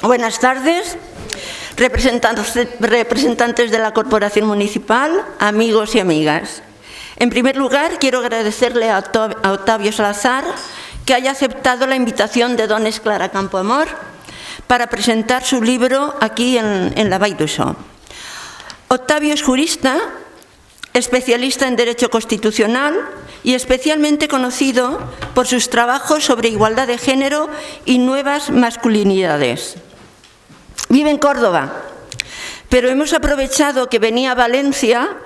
Buenas tardes, representantes de la Corporación Municipal, amigos y amigas. En primer lugar, quiero agradecerle a Octavio Salazar que haya aceptado la invitación de Dones Clara Campoamor para presentar su libro aquí en la Vall d'Uixó. Octavio es jurista, especialista en Derecho Constitucional y especialmente conocido por sus trabajos sobre igualdad de género y nuevas masculinidades. Vive en Córdoba, pero hemos aprovechado que venía a Valencia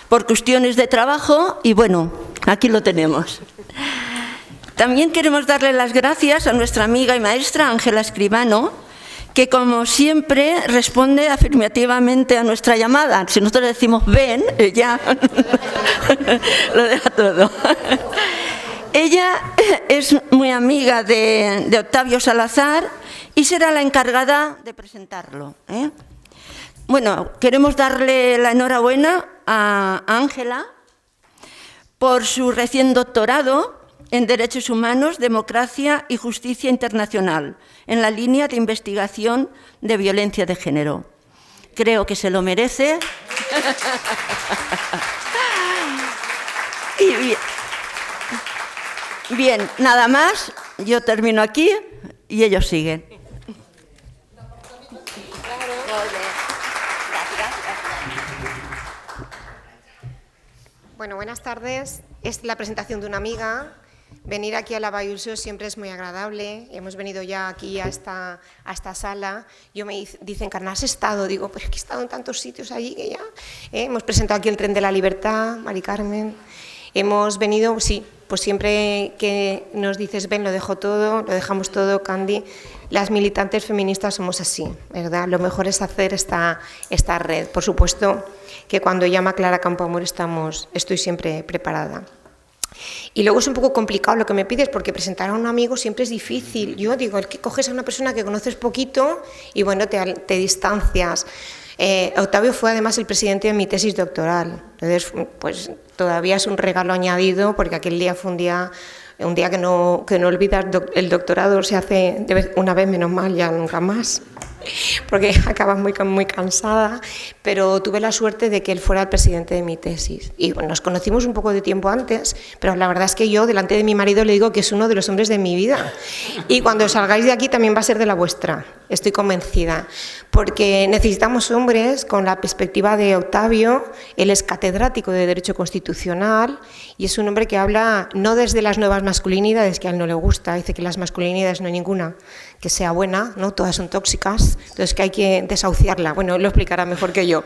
por cuestiones de trabajo y bueno, aquí lo tenemos. También queremos darle las gracias a nuestra amiga y maestra Ángela Escribano, que como siempre responde afirmativamente a nuestra llamada. Si nosotros decimos ven, ella lo deja todo. Ella es muy amiga de Octavio Salazar y será la encargada de presentarlo. Bueno, queremos darle la enhorabuena a Ángela por su recién doctorado en Derechos Humanos, Democracia y Justicia Internacional, en la línea de investigación de violencia de género. Creo que se lo merece. Y bien, nada más, yo termino aquí y ellos siguen. Bueno, buenas tardes. Es la presentación de una amiga. Venir aquí a la Vall d'Uixó siempre es muy agradable. Hemos venido ya aquí a esta sala. Yo me dicen, Carmen, ¿has estado? Digo, pues que he estado en tantos sitios allí que ya. Hemos presentado aquí el Tren de la Libertad, Mari Carmen. Hemos venido, sí, pues siempre que nos dices, ven, lo dejo todo, lo dejamos todo, Candy. Las militantes feministas somos así, ¿verdad? Lo mejor es hacer esta red. Por supuesto que cuando llama Clara Campoamor estoy siempre preparada. Y luego es un poco complicado lo que me pides, porque presentar a un amigo siempre es difícil. Yo digo, el que coges a una persona que conoces poquito y bueno, te distancias. Octavio fue además el presidente de mi tesis doctoral, entonces pues todavía es un regalo añadido, porque aquel día fue un día que no olvidas. El doctorado se hace una vez, menos mal, ya nunca más, porque acabas muy cansada, pero tuve la suerte de que él fuera el presidente de mi tesis. Y bueno, nos conocimos un poco de tiempo antes, pero la verdad es que yo, delante de mi marido, le digo que es uno de los hombres de mi vida. Y cuando salgáis de aquí también va a ser de la vuestra, estoy convencida, porque necesitamos hombres con la perspectiva de Octavio. Él es catedrático de Derecho Constitucional y es un hombre que habla no desde las nuevas masculinidades, que a él no le gusta, dice que las masculinidades no hay ninguna que sea buena, ¿no? Todas son tóxicas, entonces que hay que desahuciarla. Bueno, él lo explicará mejor que yo.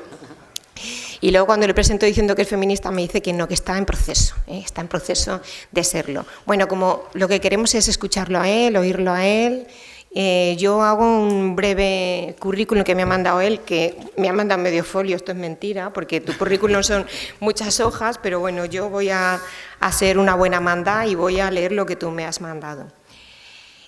Y luego cuando le presento diciendo que es feminista me dice que no, que está en proceso de serlo. Bueno, como lo que queremos es escucharlo a él, oírlo a él. Yo hago un breve currículum que me ha mandado él, que me ha mandado medio folio, esto es mentira, porque tu currículum son muchas hojas, pero bueno, yo voy a ser una buena manda y voy a leer lo que tú me has mandado.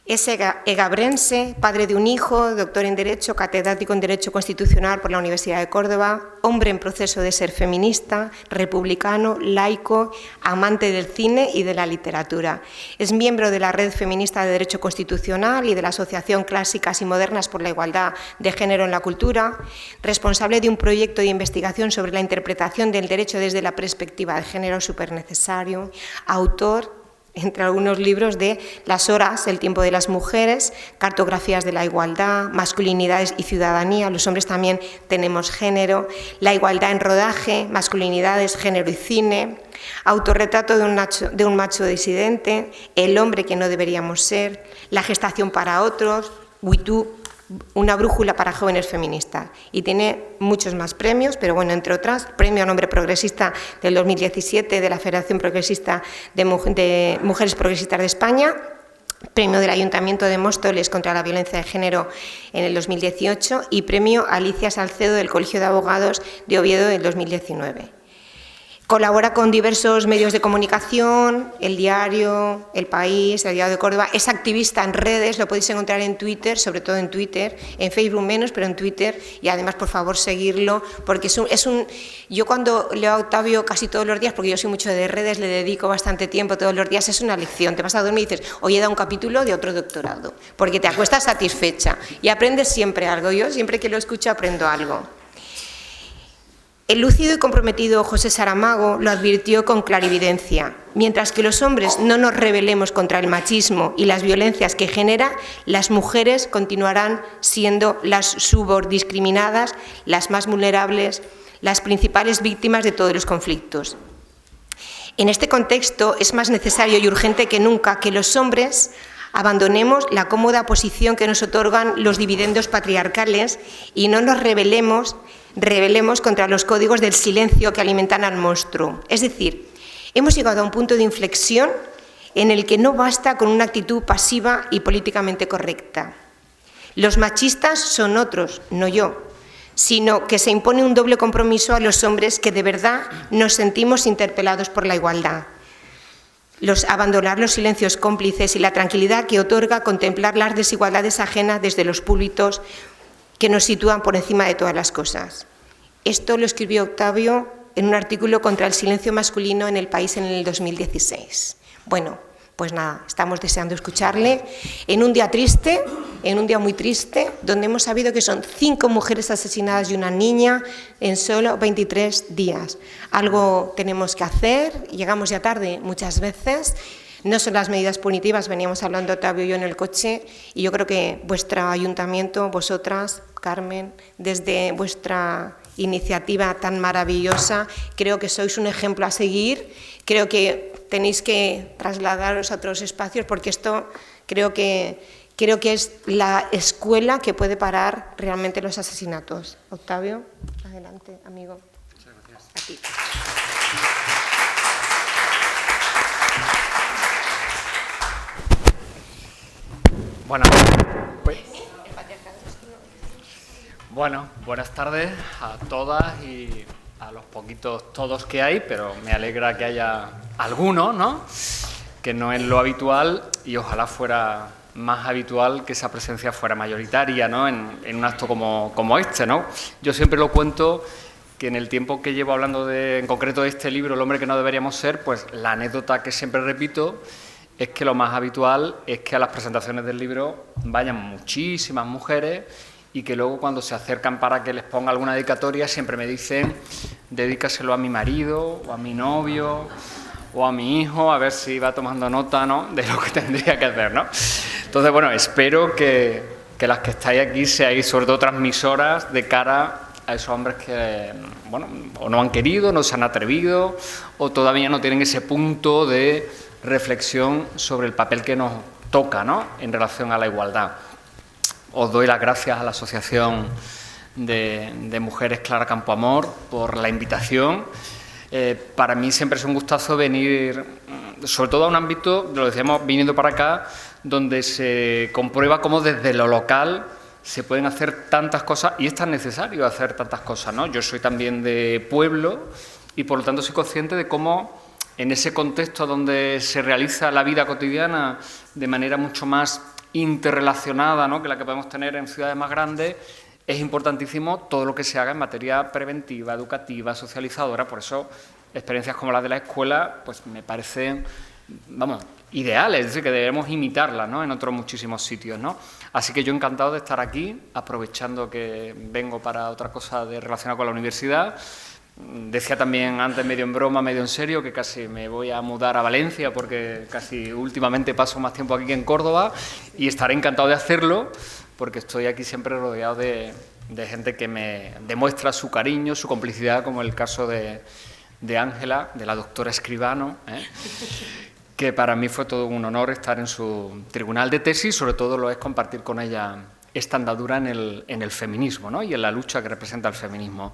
Es egabrense, padre de un hijo, doctor en Derecho, catedrático en Derecho Constitucional por la Universidad de Córdoba, hombre en proceso de ser feminista, republicano, laico, amante del cine y de la literatura. Es miembro de la Red Feminista de Derecho Constitucional y de la Asociación Clásicas y Modernas por la Igualdad de Género en la Cultura, responsable de un proyecto de investigación sobre la interpretación del derecho desde la perspectiva de género, súper necesario, autor, entre algunos libros, de Las horas, el tiempo de las mujeres, Cartografías de la igualdad, Masculinidades y ciudadanía, los hombres también tenemos género, La igualdad en rodaje, Masculinidades, género y cine, Autorretrato de un macho disidente, El hombre que no deberíamos ser, La gestación para otros, WeToo, una brújula para jóvenes feministas, y tiene muchos más premios, pero bueno, entre otras, Premio al Hombre Progresista del 2017 de la Federación Progresista de Mujeres Progresistas de España, Premio del Ayuntamiento de Móstoles contra la Violencia de Género en el 2018 y Premio Alicia Salcedo del Colegio de Abogados de Oviedo del 2019. Colabora con diversos medios de comunicación, El Diario, El País, El Diario de Córdoba. Es activista en redes, lo podéis encontrar en Twitter, sobre todo en Twitter, en Facebook menos, pero en Twitter. Y además, por favor, seguirlo, porque yo cuando leo a Octavio casi todos los días, porque yo soy mucho de redes, le dedico bastante tiempo todos los días, es una lección. Te vas a dormir y dices, hoy he dado un capítulo de otro doctorado, porque te acuestas satisfecha y aprendes siempre algo. Yo siempre que lo escucho aprendo algo. El lúcido y comprometido José Saramago lo advirtió con clarividencia. Mientras que los hombres no nos rebelemos contra el machismo y las violencias que genera, las mujeres continuarán siendo las subordiscriminadas, las más vulnerables, las principales víctimas de todos los conflictos. En este contexto es más necesario y urgente que nunca que los hombres abandonemos la cómoda posición que nos otorgan los dividendos patriarcales y no nos rebelemos contra los códigos del silencio que alimentan al monstruo. Es decir, hemos llegado a un punto de inflexión en el que no basta con una actitud pasiva y políticamente correcta. Los machistas son otros, no yo, sino que se impone un doble compromiso a los hombres que de verdad nos sentimos interpelados por la igualdad. Abandonar los silencios cómplices y la tranquilidad que otorga contemplar las desigualdades ajenas desde los púlpitos que nos sitúan por encima de todas las cosas. Esto lo escribió Octavio en un artículo contra el silencio masculino en El País en el 2016. Bueno, pues nada, estamos deseando escucharle en un día triste, en un día muy triste, donde hemos sabido que son 5 mujeres asesinadas y una niña en solo 23 días. Algo tenemos que hacer, llegamos ya tarde muchas veces. No son las medidas punitivas, veníamos hablando Octavio y yo en el coche, y yo creo que vuestro ayuntamiento, vosotras, Carmen, desde vuestra iniciativa tan maravillosa, creo que sois un ejemplo a seguir, creo que tenéis que trasladaros a otros espacios, porque esto creo que es la escuela que puede parar realmente los asesinatos. Octavio, adelante, amigo. Muchas gracias. A ti. Bueno, buenas tardes a todas y a los poquitos todos que hay, pero me alegra que haya alguno, ¿no? Que no es lo habitual y ojalá fuera más habitual que esa presencia fuera mayoritaria, ¿no? En un acto como este, ¿no? Yo siempre lo cuento que en el tiempo que llevo hablando en concreto de este libro, El hombre que no deberíamos ser, pues la anécdota que siempre repito es que lo más habitual es que a las presentaciones del libro vayan muchísimas mujeres y que luego cuando se acercan para que les ponga alguna dedicatoria siempre me dicen dedícaselo a mi marido o a mi novio o a mi hijo, a ver si va tomando nota, ¿no?, de lo que tendría que hacer, ¿no? Entonces, bueno, espero que las que estáis aquí seáis sobre todo transmisoras de cara a esos hombres que, bueno, o no han querido, no se han atrevido o todavía no tienen ese punto de reflexión sobre el papel que nos toca, ¿no?, en relación a la igualdad. Os doy las gracias a la Asociación de Mujeres Clara Campoamor por la invitación. Para mí siempre es un gustazo venir, sobre todo a un ámbito, lo decíamos viniendo para acá, donde se comprueba cómo desde lo local se pueden hacer tantas cosas y es tan necesario hacer tantas cosas, ¿no? Yo soy también de pueblo y por lo tanto soy consciente de cómo en ese contexto donde se realiza la vida cotidiana de manera mucho más interrelacionada, ¿no?, que la que podemos tener en ciudades más grandes, es importantísimo todo lo que se haga en materia preventiva, educativa, socializadora. Por eso experiencias como las de la escuela pues me parecen, vamos, ideales, es decir, que debemos imitarlas, ¿no?, en otros muchísimos sitios, ¿no? Así que yo encantado de estar aquí, aprovechando que vengo para otra cosa relacionada con la universidad. Decía también antes, medio en broma, medio en serio, que casi me voy a mudar a Valencia porque casi últimamente paso más tiempo aquí que en Córdoba y estaré encantado de hacerlo porque estoy aquí siempre rodeado de gente que me demuestra su cariño, su complicidad, como el caso de Ángela, de la doctora Escribano, que para mí fue todo un honor estar en su tribunal de tesis, sobre todo lo es compartir con ella esta andadura en el feminismo, ¿no?, y en la lucha que representa el feminismo.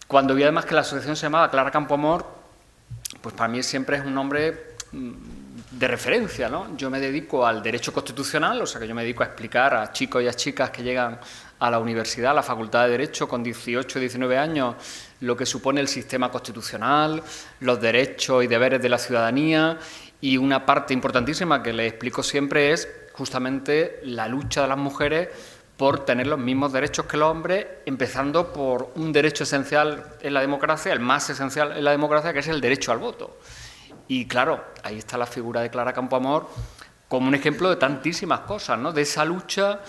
Cuando vi además que la asociación se llamaba Clara Campoamor, pues para mí siempre es un nombre de referencia, ¿no? Yo me dedico al derecho constitucional, o sea que yo me dedico a explicar a chicos y a chicas que llegan a la universidad, a la Facultad de Derecho con 18 o 19 años, lo que supone el sistema constitucional, los derechos y deberes de la ciudadanía, y una parte importantísima que les explico siempre es justamente la lucha de las mujeres por tener los mismos derechos que los hombres, empezando por un derecho esencial en la democracia, el más esencial en la democracia, que es el derecho al voto. Y claro, ahí está la figura de Clara Campoamor como un ejemplo de tantísimas cosas, ¿no? De esa lucha,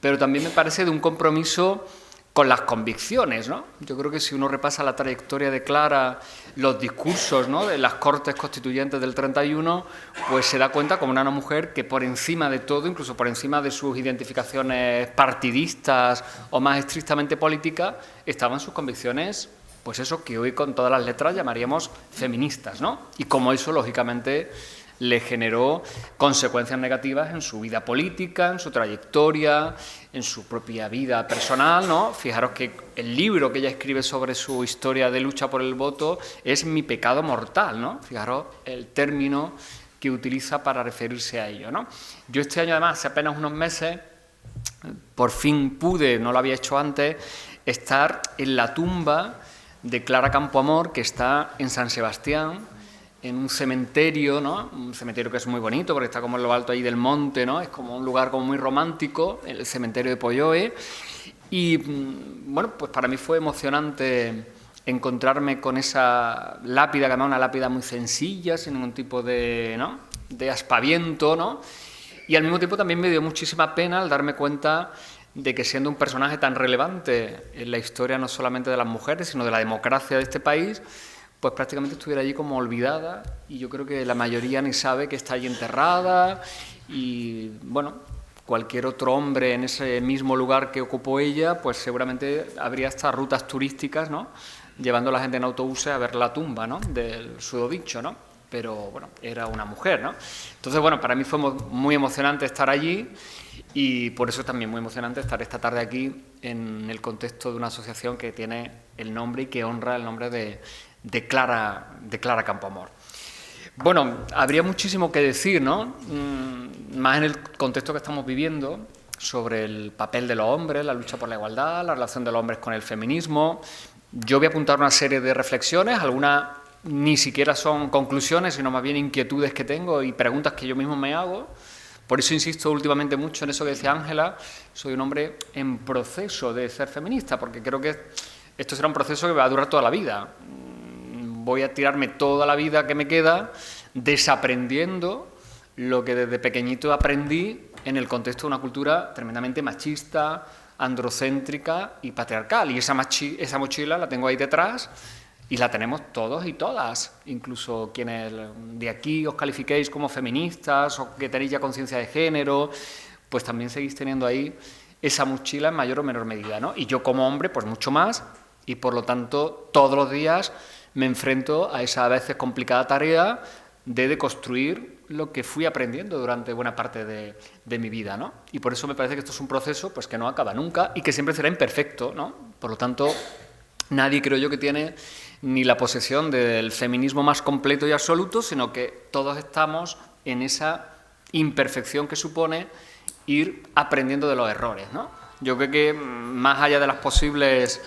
pero también me parece de un compromiso con las convicciones, ¿no? Yo creo que si uno repasa la trayectoria de Clara, los discursos, ¿no?, de las Cortes Constituyentes del 31, pues se da cuenta como una mujer que por encima de todo, incluso por encima de sus identificaciones partidistas o más estrictamente políticas, estaban sus convicciones, pues eso que hoy con todas las letras llamaríamos feministas, ¿no? Y como eso, lógicamente, le generó consecuencias negativas en su vida política, en su trayectoria, en su propia vida personal, ¿no? Fijaros que el libro que ella escribe sobre su historia de lucha por el voto es Mi pecado mortal, ¿no? Fijaros el término que utiliza para referirse a ello, ¿no? Yo este año, además, hace apenas unos meses, por fin pude, no lo había hecho antes, estar en la tumba de Clara Campoamor, que está en San Sebastián, en un cementerio, ¿no? Un cementerio que es muy bonito porque está como en lo alto ahí del monte, ¿no? Es como un lugar como muy romántico, el cementerio de Polloe. Y bueno, pues para mí fue emocionante encontrarme con esa lápida, que además una lápida muy sencilla, sin ningún tipo de, ¿no?, de aspaviento, ¿no? Y al mismo tiempo también me dio muchísima pena al darme cuenta de que siendo un personaje tan relevante en la historia no solamente de las mujeres, sino de la democracia de este país, pues prácticamente estuviera allí como olvidada, y yo creo que la mayoría ni sabe que está allí enterrada, y bueno, cualquier otro hombre en ese mismo lugar que ocupó ella, pues seguramente habría hasta rutas turísticas, ¿no?, llevando a la gente en autobuses a ver la tumba, ¿no?, del susodicho, ¿no? Pero bueno, era una mujer, ¿no? Entonces, bueno, para mí fue muy emocionante estar allí, y por eso es también muy emocionante estar esta tarde aquí en el contexto de una asociación que tiene el nombre y que honra el nombre de Clara Campoamor. Bueno, habría muchísimo que decir, ¿no? Más en el contexto que estamos viviendo, sobre el papel de los hombres, la lucha por la igualdad, la relación de los hombres con el feminismo. Yo voy a apuntar una serie de reflexiones, algunas ni siquiera son conclusiones, sino más bien inquietudes que tengo y preguntas que yo mismo me hago. Por eso insisto últimamente mucho en eso que decía Ángela, soy un hombre en proceso de ser feminista, porque creo que esto será un proceso que va a durar toda la vida. Voy a tirarme toda la vida que me queda desaprendiendo lo que desde pequeñito aprendí en el contexto de una cultura tremendamente machista, androcéntrica y patriarcal. Y esa mochila la tengo ahí detrás y la tenemos todos y todas. Incluso quienes de aquí os califiquéis como feministas o que tenéis ya conciencia de género, pues también seguís teniendo ahí esa mochila en mayor o menor medida, ¿no? Y yo como hombre, pues mucho más, y por lo tanto todos los días me enfrento a esa a veces complicada tarea de deconstruir lo que fui aprendiendo durante buena parte de mi vida, ¿no? Y por eso me parece que esto es un proceso pues, que no acaba nunca y que siempre será imperfecto, ¿no? Por lo tanto, nadie creo yo que tiene ni la posesión del feminismo más completo y absoluto, sino que todos estamos en esa imperfección que supone ir aprendiendo de los errores, ¿no? Yo creo que más allá de las posibles...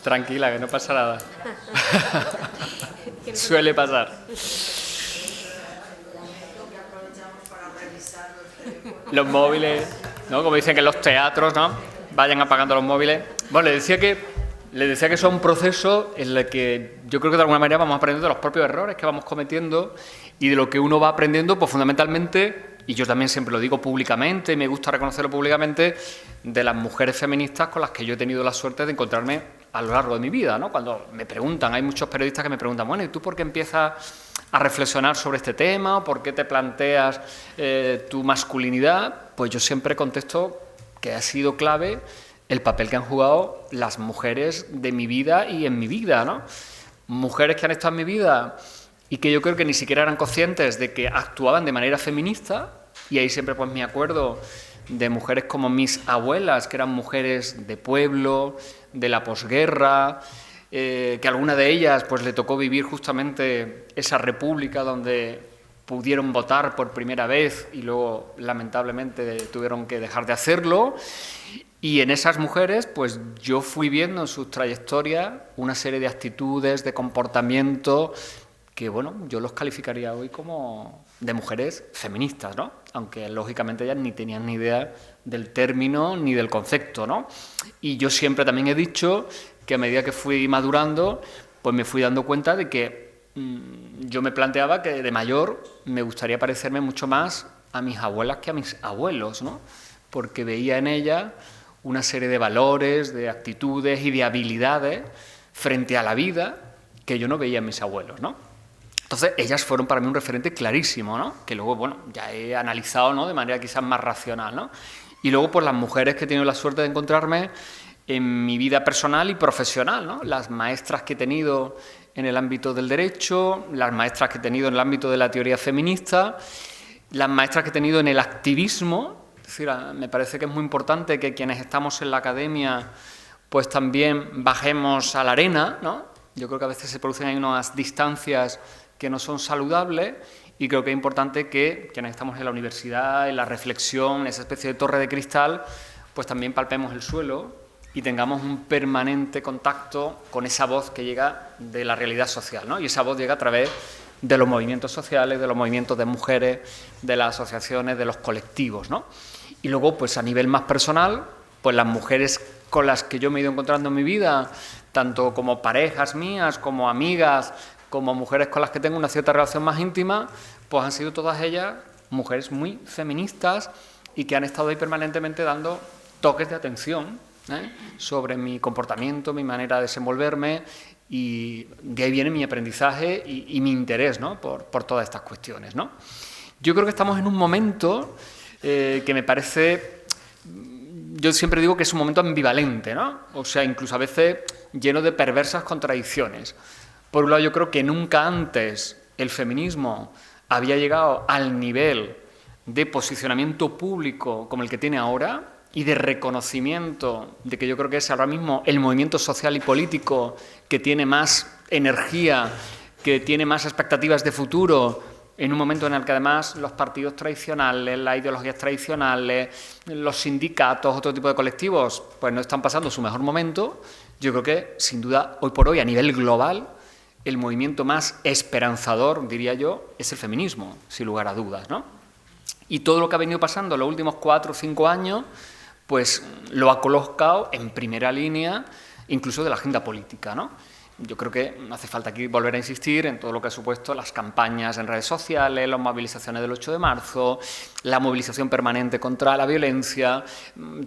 Tranquila, que no pasa nada. Suele pasar. Los móviles, ¿no? Como dicen que en los teatros, ¿no? Vayan apagando los móviles. Bueno, le decía que eso es un proceso en el que yo creo que de alguna manera vamos aprendiendo de los propios errores que vamos cometiendo y de lo que uno va aprendiendo, pues fundamentalmente, y yo también siempre lo digo públicamente, y me gusta reconocerlo públicamente, de las mujeres feministas con las que yo he tenido la suerte de encontrarme a lo largo de mi vida, ¿no? Cuando me preguntan, hay muchos periodistas que me preguntan, bueno, ¿y tú por qué empiezas a reflexionar sobre este tema? ¿Por qué te planteas tu masculinidad? Pues yo siempre contesto que ha sido clave el papel que han jugado las mujeres de mi vida y en mi vida, ¿no? Mujeres que han estado en mi vida y que yo creo que ni siquiera eran conscientes de que actuaban de manera feminista, y ahí siempre pues me acuerdo de mujeres como mis abuelas, que eran mujeres de pueblo, de la posguerra, que a alguna de ellas pues le tocó vivir justamente esa república donde pudieron votar por primera vez y luego lamentablemente tuvieron que dejar de hacerlo. Y en esas mujeres pues yo fui viendo en sus trayectorias una serie de actitudes, de comportamiento que bueno, yo los calificaría hoy como de mujeres feministas, ¿no? Aunque lógicamente ellas ni tenían ni idea del término ni del concepto, ¿no? Y yo siempre también he dicho que a medida que fui madurando, pues me fui dando cuenta de que yo me planteaba que de mayor me gustaría parecerme mucho más a mis abuelas que a mis abuelos, ¿no? Porque veía en ellas una serie de valores, de actitudes y de habilidades frente a la vida que yo no veía en mis abuelos, ¿no? Entonces, ellas fueron para mí un referente clarísimo, ¿no? Que luego, bueno, ya he analizado, ¿no? De manera quizás más racional, ¿no? Y luego, pues las mujeres que he tenido la suerte de encontrarme en mi vida personal y profesional, ¿no? Las maestras que he tenido en el ámbito del derecho, las maestras que he tenido en el ámbito de la teoría feminista, las maestras que he tenido en el activismo. Es decir, me parece que es muy importante que quienes estamos en la academia, pues también bajemos a la arena, ¿no? Yo creo que a veces se producen ahí unas distancias que no son saludables y creo que es importante que quienes estamos en la universidad, en la reflexión, en esa especie de torre de cristal, pues también palpemos el suelo y tengamos un permanente contacto con esa voz que llega de la realidad social, ¿no? Y esa voz llega a través de los movimientos sociales, de los movimientos de mujeres, de las asociaciones, de los colectivos, ¿no? Y luego, pues a nivel más personal, pues las mujeres con las que yo me he ido encontrando en mi vida, tanto como parejas mías, como amigas, como mujeres con las que tengo una cierta relación más íntima, pues han sido todas ellas mujeres muy feministas y que han estado ahí permanentemente dando toques de atención, sobre mi comportamiento, mi manera de desenvolverme, y de ahí viene mi aprendizaje y mi interés, ¿no? por todas estas cuestiones, ¿no? Yo creo que estamos en un momento que me parece, yo siempre digo que es un momento ambivalente, ¿no? O sea, incluso a veces lleno de perversas contradicciones. Por un lado, yo creo que nunca antes el feminismo había llegado al nivel de posicionamiento público como el que tiene ahora y de reconocimiento de que yo creo que es ahora mismo el movimiento social y político que tiene más energía, que tiene más expectativas de futuro, en un momento en el que además los partidos tradicionales, las ideologías tradicionales, los sindicatos, otro tipo de colectivos, pues no están pasando su mejor momento. Yo creo que, sin duda, hoy por hoy, a nivel global, el movimiento más esperanzador, diría yo, es el feminismo, sin lugar a dudas, ¿no? Y todo lo que ha venido pasando en los últimos 4 o 5 años, pues lo ha colocado en primera línea, incluso de la agenda política, ¿no? Yo creo que no hace falta aquí volver a insistir en todo lo que ha supuesto las campañas en redes sociales, las movilizaciones del 8 de marzo, la movilización permanente contra la violencia,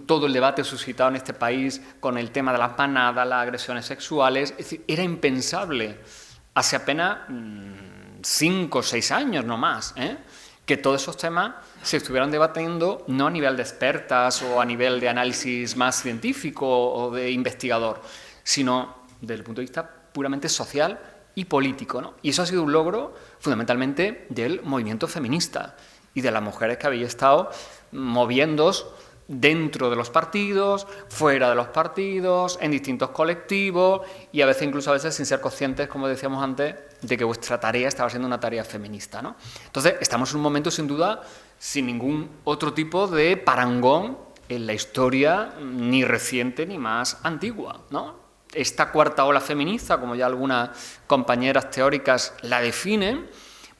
todo el debate suscitado en este país con el tema de las manadas, las agresiones sexuales. Es decir, era impensable hace apenas 5 o 6 años, no más, que todos esos temas se estuvieran debatiendo no a nivel de expertas o a nivel de análisis más científico o de investigador, sino desde el punto de vista puramente social y político, ¿no? Y eso ha sido un logro fundamentalmente del movimiento feminista y de las mujeres que habéis estado moviéndoos dentro de los partidos, fuera de los partidos, en distintos colectivos y a veces sin ser conscientes, como decíamos antes, de que vuestra tarea estaba siendo una tarea feminista, ¿no? Entonces, estamos en un momento, sin duda, sin ningún otro tipo de parangón en la historia ni reciente ni más antigua, ¿no? Esta cuarta ola feminista, como ya algunas compañeras teóricas la definen,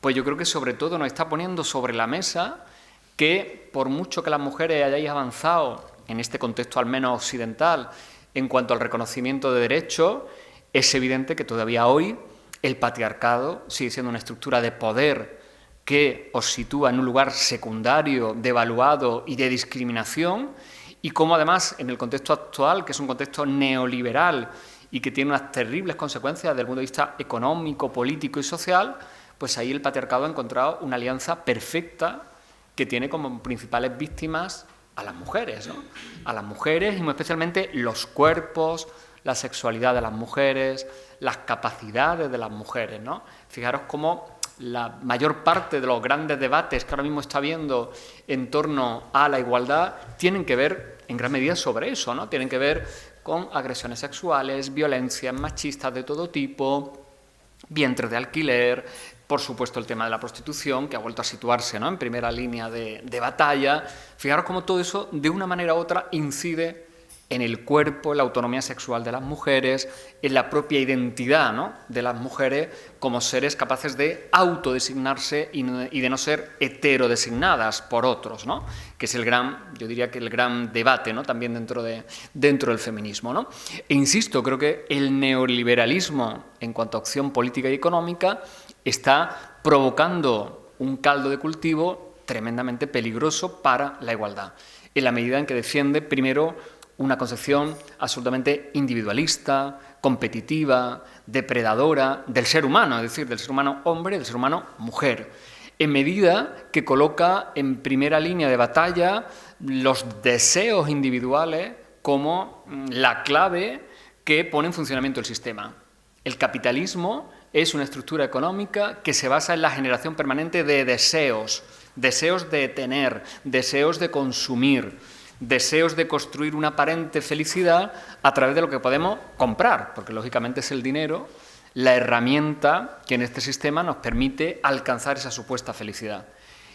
pues yo creo que sobre todo nos está poniendo sobre la mesa que por mucho que las mujeres hayáis avanzado en este contexto al menos occidental en cuanto al reconocimiento de derechos, es evidente que todavía hoy el patriarcado sigue siendo una estructura de poder que os sitúa en un lugar secundario, devaluado y de discriminación, y cómo además en el contexto actual, que es un contexto neoliberal y que tiene unas terribles consecuencias desde el punto de vista económico, político y social, pues ahí el patriarcado ha encontrado una alianza perfecta que tiene como principales víctimas a las mujeres, ¿no? A las mujeres y muy especialmente los cuerpos, la sexualidad de las mujeres, las capacidades de las mujeres, ¿no? Fijaros cómo la mayor parte de los grandes debates que ahora mismo está habiendo en torno a la igualdad tienen que ver en gran medida sobre eso, ¿no? Tienen que ver con agresiones sexuales, violencias machistas de todo tipo, vientres de alquiler, por supuesto el tema de la prostitución, que ha vuelto a situarse, ¿no?, en primera línea de batalla. Fijaros cómo todo eso, de una manera u otra, incide en el cuerpo, en la autonomía sexual de las mujeres, en la propia identidad, ¿no?, de las mujeres como seres capaces de autodesignarse y de no ser heterodesignadas por otros, ¿no?, que es yo diría que el gran debate, ¿no?, también dentro del feminismo, ¿no? E insisto, creo que el neoliberalismo en cuanto a acción política y económica está provocando un caldo de cultivo tremendamente peligroso para la igualdad, en la medida en que defiende primero una concepción absolutamente individualista, competitiva, depredadora del ser humano, es decir, del ser humano hombre y del ser humano mujer, en medida que coloca en primera línea de batalla los deseos individuales como la clave que pone en funcionamiento el sistema. El capitalismo es una estructura económica que se basa en la generación permanente de deseos, deseos de tener, deseos de consumir, deseos de construir una aparente felicidad a través de lo que podemos comprar, porque lógicamente es el dinero la herramienta que en este sistema nos permite alcanzar esa supuesta felicidad.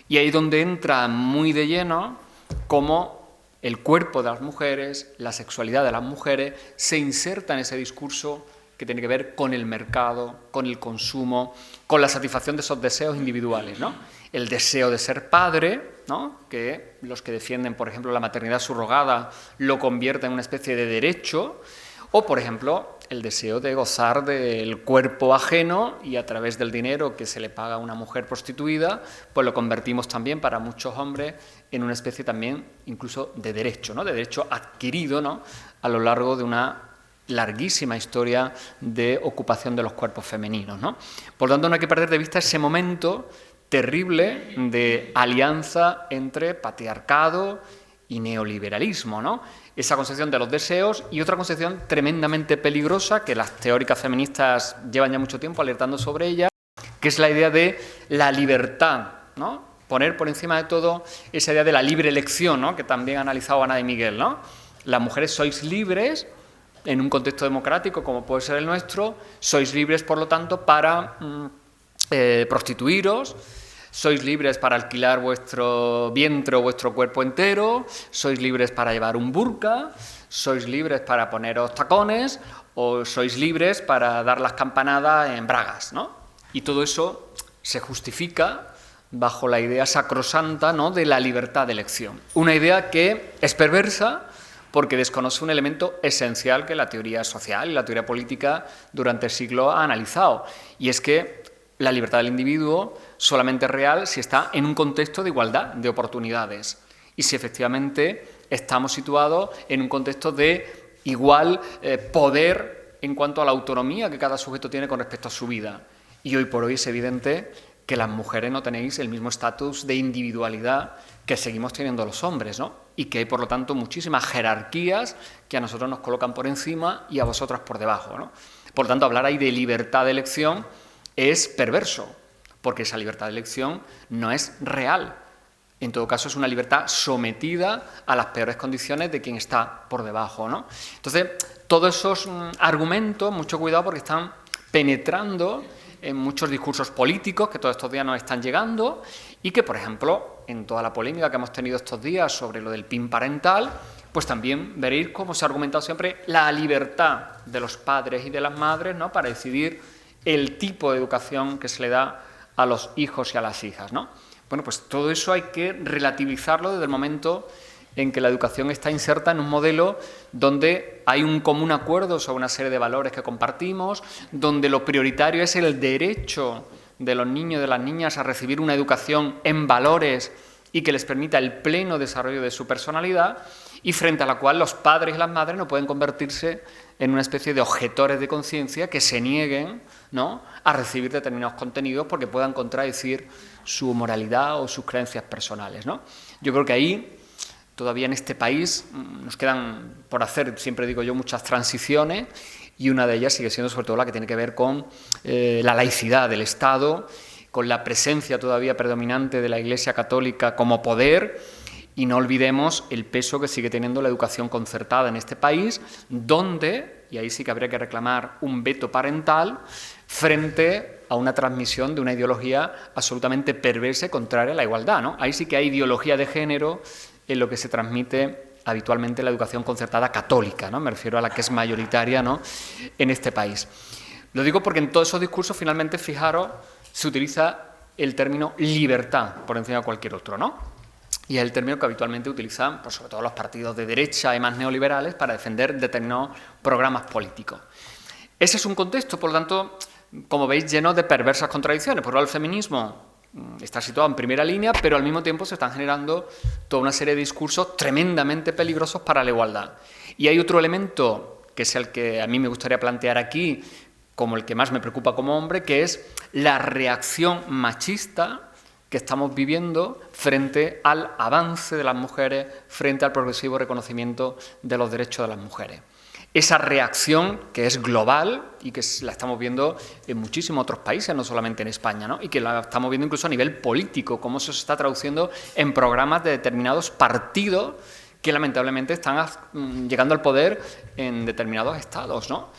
Y ahí es donde entra muy de lleno cómo el cuerpo de las mujeres, la sexualidad de las mujeres, se inserta en ese discurso que tiene que ver con el mercado, con el consumo, con la satisfacción de esos deseos individuales, ¿no? El deseo de ser padre, ¿no?, que los que defienden, por ejemplo, la maternidad subrogada lo convierten en una especie de derecho, o, por ejemplo, el deseo de gozar del cuerpo ajeno y a través del dinero que se le paga a una mujer prostituida, pues lo convertimos también para muchos hombres en una especie también incluso de derecho, ¿no?, de derecho adquirido, ¿no?, a lo largo de una larguísima historia de ocupación de los cuerpos femeninos, ¿no? Por lo tanto, no hay que perder de vista ese momento terrible de alianza entre patriarcado y neoliberalismo, ¿no? Esa concepción de los deseos y otra concepción tremendamente peligrosa que las teóricas feministas llevan ya mucho tiempo alertando sobre ella, que es la idea de la libertad, ¿no? Poner por encima de todo esa idea de la libre elección, ¿no?, que también ha analizado Ana de Miguel, ¿no? Las mujeres sois libres en un contexto democrático como puede ser el nuestro, sois libres, por lo tanto, para prostituiros, sois libres para alquilar vuestro vientre o vuestro cuerpo entero, sois libres para llevar un burka, sois libres para poneros tacones o sois libres para dar las campanadas en bragas, ¿no? Y todo eso se justifica bajo la idea sacrosanta, ¿no?, de la libertad de elección. Una idea que es perversa porque desconoce un elemento esencial que la teoría social y la teoría política durante el siglo ha analizado, y es que la libertad del individuo solamente es real si está en un contexto de igualdad de oportunidades y si efectivamente estamos situados en un contexto de igual poder en cuanto a la autonomía que cada sujeto tiene con respecto a su vida. Y hoy por hoy es evidente que las mujeres no tenéis el mismo estatus de individualidad que seguimos teniendo los hombres, ¿no? Y que hay, por lo tanto, muchísimas jerarquías que a nosotros nos colocan por encima y a vosotras por debajo, ¿no? Por lo tanto, hablar ahí de libertad de elección es perverso, porque esa libertad de elección no es real. En todo caso, es una libertad sometida a las peores condiciones de quien está por debajo, ¿no? Entonces, todos esos argumentos, mucho cuidado porque están penetrando en muchos discursos políticos que todos estos días nos están llegando y que, por ejemplo, en toda la polémica que hemos tenido estos días sobre lo del PIN parental, pues también veréis cómo se ha argumentado siempre la libertad de los padres y de las madres, ¿no?, para decidir el tipo de educación que se le da a los hijos y a las hijas, ¿no? Bueno, pues todo eso hay que relativizarlo desde el momento en que la educación está inserta en un modelo donde hay un común acuerdo sobre una serie de valores que compartimos, donde lo prioritario es el derecho de los niños y de las niñas a recibir una educación en valores y que les permita el pleno desarrollo de su personalidad, y frente a la cual los padres y las madres no pueden convertirse en una especie de objetores de conciencia que se nieguen, ¿no?, a recibir determinados contenidos porque puedan contradecir su moralidad o sus creencias personales, ¿no? Yo creo que ahí, todavía en este país, nos quedan por hacer, siempre digo yo, muchas transiciones, y una de ellas sigue siendo sobre todo la que tiene que ver con la laicidad del Estado, con la presencia todavía predominante de la Iglesia Católica como poder, y no olvidemos el peso que sigue teniendo la educación concertada en este país, donde, y ahí sí que habría que reclamar un veto parental, frente a una transmisión de una ideología absolutamente perversa y contraria a la igualdad, ¿no? Ahí sí que hay ideología de género en lo que se transmite habitualmente la educación concertada católica, ¿no? Me refiero a la que es mayoritaria, ¿no?, en este país. Lo digo porque en todos esos discursos, finalmente, fijaros, se utiliza el término libertad por encima de cualquier otro, ¿no? Y es el término que habitualmente utilizan, pues, sobre todo los partidos de derecha y más neoliberales, para defender determinados programas políticos. Ese es un contexto, por lo tanto, como veis, lleno de perversas contradicciones. Por un lado, el feminismo está situado en primera línea, pero al mismo tiempo se están generando toda una serie de discursos tremendamente peligrosos para la igualdad. Y hay otro elemento, que es el que a mí me gustaría plantear aquí, como el que más me preocupa como hombre, que es la reacción machista que estamos viviendo frente al avance de las mujeres, frente al progresivo reconocimiento de los derechos de las mujeres. Esa reacción, que es global y que la estamos viendo en muchísimos otros países, no solamente en España, ¿no? Y que la estamos viendo incluso a nivel político, cómo se está traduciendo en programas de determinados partidos que lamentablemente están llegando al poder en determinados estados, ¿no?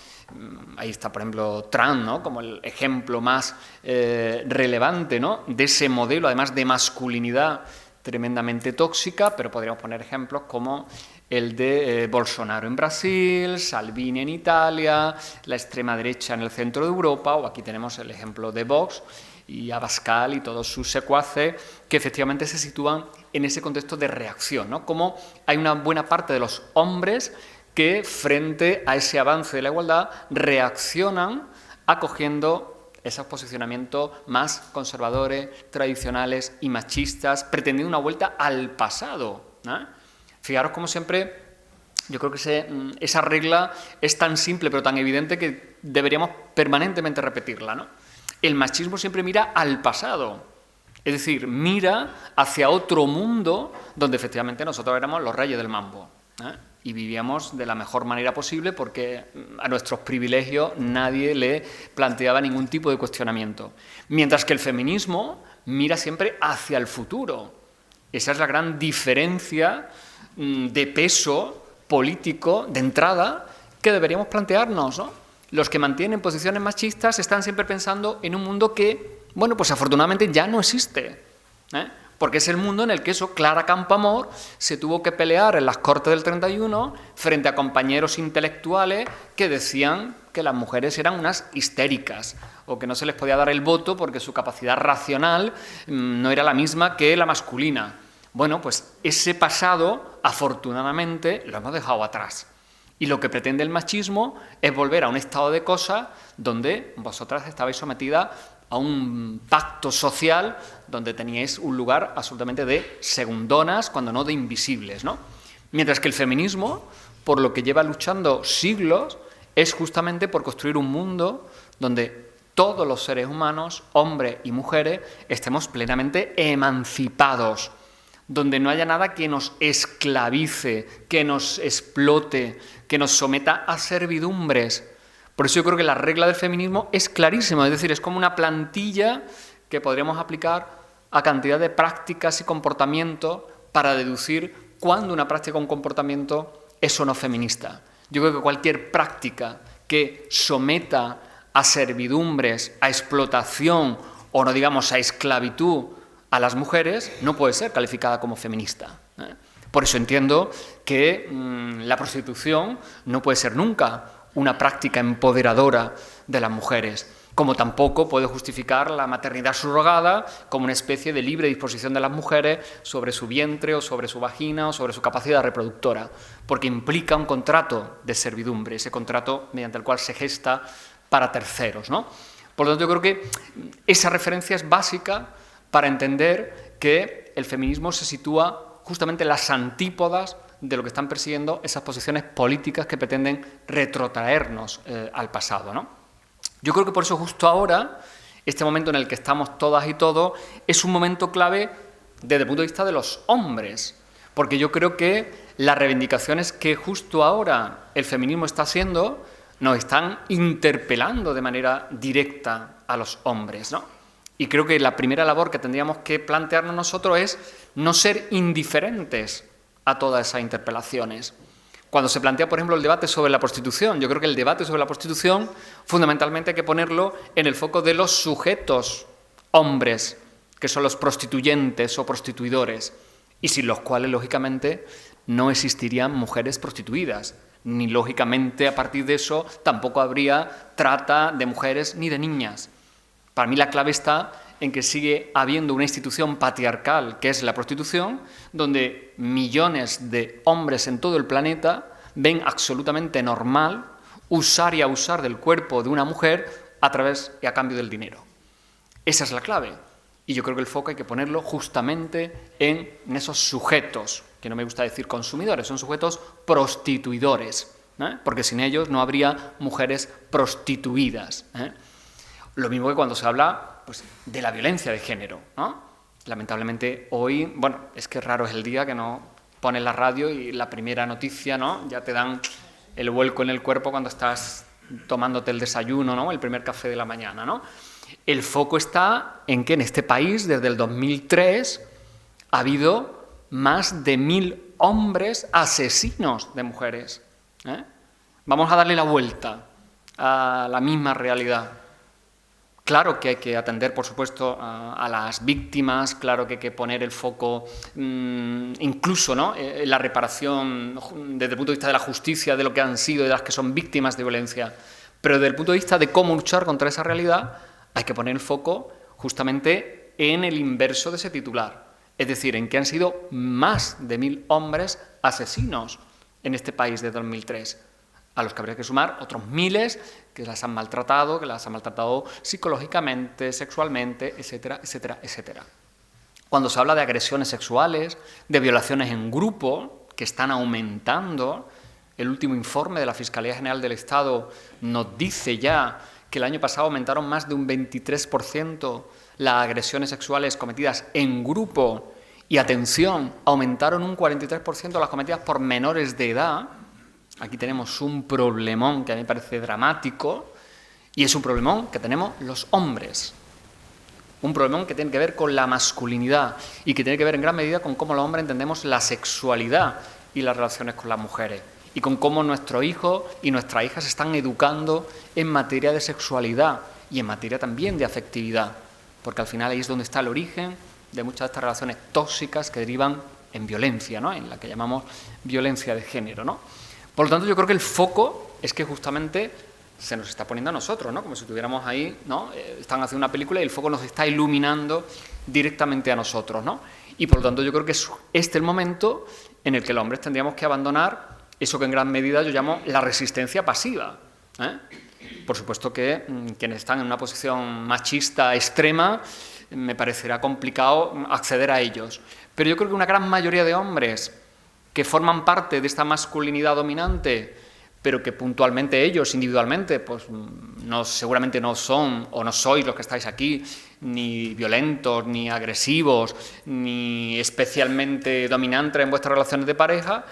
Ahí está, por ejemplo, Trump, ¿no?, como el ejemplo más relevante, ¿no?, de ese modelo, además de masculinidad tremendamente tóxica, pero podríamos poner ejemplos como el de Bolsonaro en Brasil, Salvini en Italia, la extrema derecha en el centro de Europa, o aquí tenemos el ejemplo de Vox y Abascal y todos sus secuaces, que efectivamente se sitúan en ese contexto de reacción, ¿no? Como hay una buena parte de los hombres que, frente a ese avance de la igualdad, reaccionan acogiendo esos posicionamientos más conservadores, tradicionales y machistas, pretendiendo una vuelta al pasado, ¿no? Fijaros como siempre, yo creo que esa regla es tan simple pero tan evidente que deberíamos permanentemente repetirla, ¿no? El machismo siempre mira al pasado, es decir, mira hacia otro mundo donde efectivamente nosotros éramos los reyes del mambo, ¿eh? Y vivíamos de la mejor manera posible porque a nuestros privilegios nadie le planteaba ningún tipo de cuestionamiento. Mientras que el feminismo mira siempre hacia el futuro. Esa es la gran diferencia de peso político de entrada que deberíamos plantearnos, ¿no? Los que mantienen posiciones machistas están siempre pensando en un mundo que, bueno, pues afortunadamente ya no existe, ¿eh? Porque es el mundo en el que Clara Campoamor se tuvo que pelear en las Cortes del 31 frente a compañeros intelectuales que decían que las mujeres eran unas histéricas o que no se les podía dar el voto porque su capacidad racional no era la misma que la masculina. Bueno, pues ese pasado, afortunadamente, lo hemos dejado atrás. Y lo que pretende el machismo es volver a un estado de cosas donde vosotras estabais sometidas a un pacto social donde teníais un lugar absolutamente de segundonas, cuando no de invisibles, ¿no? Mientras que el feminismo, por lo que lleva luchando siglos, es justamente por construir un mundo donde todos los seres humanos, hombres y mujeres, estemos plenamente emancipados, donde no haya nada que nos esclavice, que nos explote, que nos someta a servidumbres. Por eso yo creo que la regla del feminismo es clarísima, es decir, es como una plantilla que podríamos aplicar a cantidad de prácticas y comportamientos para deducir cuándo una práctica o un comportamiento es o no feminista. Yo creo que cualquier práctica que someta a servidumbres, a explotación o no digamos a esclavitud a las mujeres no puede ser calificada como feminista, ¿eh? Por eso entiendo que la prostitución no puede ser nunca una práctica empoderadora de las mujeres, como tampoco puede justificar la maternidad subrogada como una especie de libre disposición de las mujeres sobre su vientre o sobre su vagina o sobre su capacidad reproductora, porque implica un contrato de servidumbre, ese contrato mediante el cual se gesta para terceros, ¿no? Por lo tanto, yo creo que esa referencia es básica para entender que el feminismo se sitúa justamente en las antípodas de lo que están persiguiendo esas posiciones políticas que pretenden retrotraernos al pasado, ¿no? Yo creo que por eso justo ahora, este momento en el que estamos todas y todos, es un momento clave desde el punto de vista de los hombres, porque yo creo que las reivindicaciones que justo ahora el feminismo está haciendo nos están interpelando de manera directa a los hombres, ¿no? Y creo que la primera labor que tendríamos que plantearnos nosotros es no ser indiferentes a todas esas interpelaciones. Cuando se plantea, por ejemplo, el debate sobre la prostitución, yo creo que el debate sobre la prostitución fundamentalmente hay que ponerlo en el foco de los sujetos hombres, que son los prostituyentes o prostituidores, y sin los cuales, lógicamente, no existirían mujeres prostituidas, ni, lógicamente, a partir de eso, tampoco habría trata de mujeres ni de niñas. Para mí la clave está en que sigue habiendo una institución patriarcal, que es la prostitución, donde millones de hombres en todo el planeta ven absolutamente normal usar y abusar del cuerpo de una mujer a través y a cambio del dinero. Esa es la clave. Y yo creo que el foco hay que ponerlo justamente en esos sujetos, que no me gusta decir consumidores, son sujetos prostituidores, porque sin ellos no habría mujeres prostituidas. Lo mismo que cuando se habla pues, de la violencia de género, ¿no? Lamentablemente hoy, bueno, es que raro es el día que no pones la radio y la primera noticia, ¿no? Ya te dan el vuelco en el cuerpo cuando estás tomándote el desayuno, ¿no? El primer café de la mañana, ¿no? El foco está en que en este país, desde el 2003, ha habido más de 1.000 hombres asesinos de mujeres. Vamos a darle la vuelta a la misma realidad. Claro que hay que atender, por supuesto, a las víctimas, claro que hay que poner el foco incluso, ¿no? En la reparación desde el punto de vista de la justicia, de lo que han sido, de las que son víctimas de violencia. Pero desde el punto de vista de cómo luchar contra esa realidad, hay que poner el foco justamente en el inverso de ese titular. Es decir, en que han sido más de 1.000 hombres asesinos en este país desde 2003. A los que habría que sumar otros miles que las han maltratado psicológicamente, sexualmente, etcétera, etcétera, etcétera. Cuando se habla de agresiones sexuales, de violaciones en grupo, que están aumentando, el último informe de la Fiscalía General del Estado nos dice ya que el año pasado aumentaron más de un 23% las agresiones sexuales cometidas en grupo y, atención, aumentaron un 43% las cometidas por menores de edad. Aquí tenemos un problemón que a mí me parece dramático y es un problemón que tenemos los hombres. Un problemón que tiene que ver con la masculinidad y que tiene que ver en gran medida con cómo los hombres entendemos la sexualidad y las relaciones con las mujeres y con cómo nuestros hijos y nuestras hijas se están educando en materia de sexualidad y en materia también de afectividad, porque al final ahí es donde está el origen de muchas de estas relaciones tóxicas que derivan en violencia, ¿no? En la que llamamos violencia de género, ¿no? Por lo tanto, yo creo que el foco es que justamente se nos está poniendo a nosotros, ¿no? Como si estuviéramos ahí, ¿no? Están haciendo una película y el foco nos está iluminando directamente a nosotros, ¿no? Y por lo tanto, yo creo que es este el momento en el que los hombres tendríamos que abandonar eso que en gran medida yo llamo la resistencia pasiva. Por supuesto que quienes están en una posición machista extrema me parecerá complicado acceder a ellos. Pero yo creo que una gran mayoría de hombres que forman parte de esta masculinidad dominante, pero que puntualmente ellos, individualmente, pues seguramente no son o no sois los que estáis aquí, ni violentos, ni agresivos, ni especialmente dominantes en vuestras relaciones de pareja,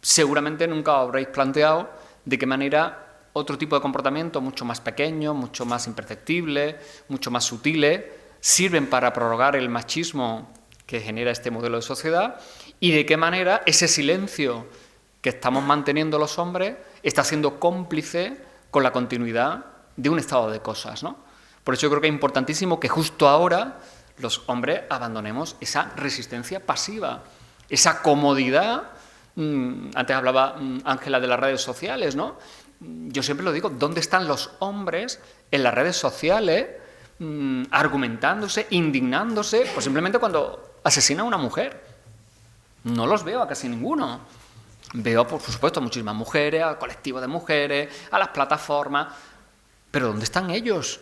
seguramente nunca os habréis planteado de qué manera otro tipo de comportamiento mucho más pequeño, mucho más imperceptible, mucho más sutiles, sirven para prorrogar el machismo que genera este modelo de sociedad y de qué manera ese silencio que estamos manteniendo los hombres está siendo cómplice con la continuidad de un estado de cosas, ¿no? Por eso yo creo que es importantísimo que justo ahora los hombres abandonemos esa resistencia pasiva, esa comodidad. Antes hablaba Ángela de las redes sociales, ¿no? Yo siempre lo digo, ¿dónde están los hombres en las redes sociales argumentándose, indignándose, pues simplemente cuando asesina a una mujer? No los veo a casi ninguno. Veo, por supuesto, a muchísimas mujeres, al colectivo de mujeres, a las plataformas. Pero ¿dónde están ellos?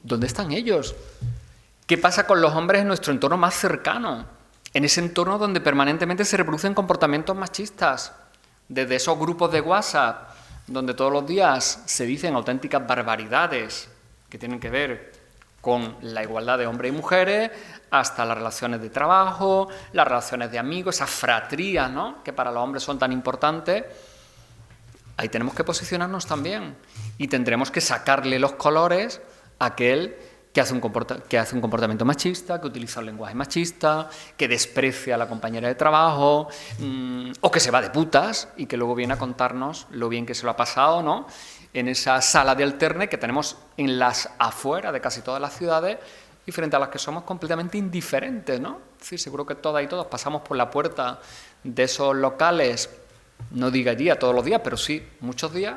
¿Dónde están ellos? ¿Qué pasa con los hombres en nuestro entorno más cercano? En ese entorno donde permanentemente se reproducen comportamientos machistas. Desde esos grupos de WhatsApp, donde todos los días se dicen auténticas barbaridades que tienen que ver con la igualdad de hombres y mujeres, hasta las relaciones de trabajo, las relaciones de amigos, esas fratrías, ¿no?, que para los hombres son tan importantes. Ahí tenemos que posicionarnos también y tendremos que sacarle los colores a aquel que hace un comportamiento machista, que utiliza un lenguaje machista, que desprecia a la compañera de trabajo, o que se va de putas y que luego viene a contarnos lo bien que se lo ha pasado, ¿no?, en esa sala de alterne que tenemos en las afueras de casi todas las ciudades y frente a las que somos completamente indiferentes, ¿no? Es decir, seguro que todas y todos pasamos por la puerta de esos locales, no diría todos los días, pero sí muchos días,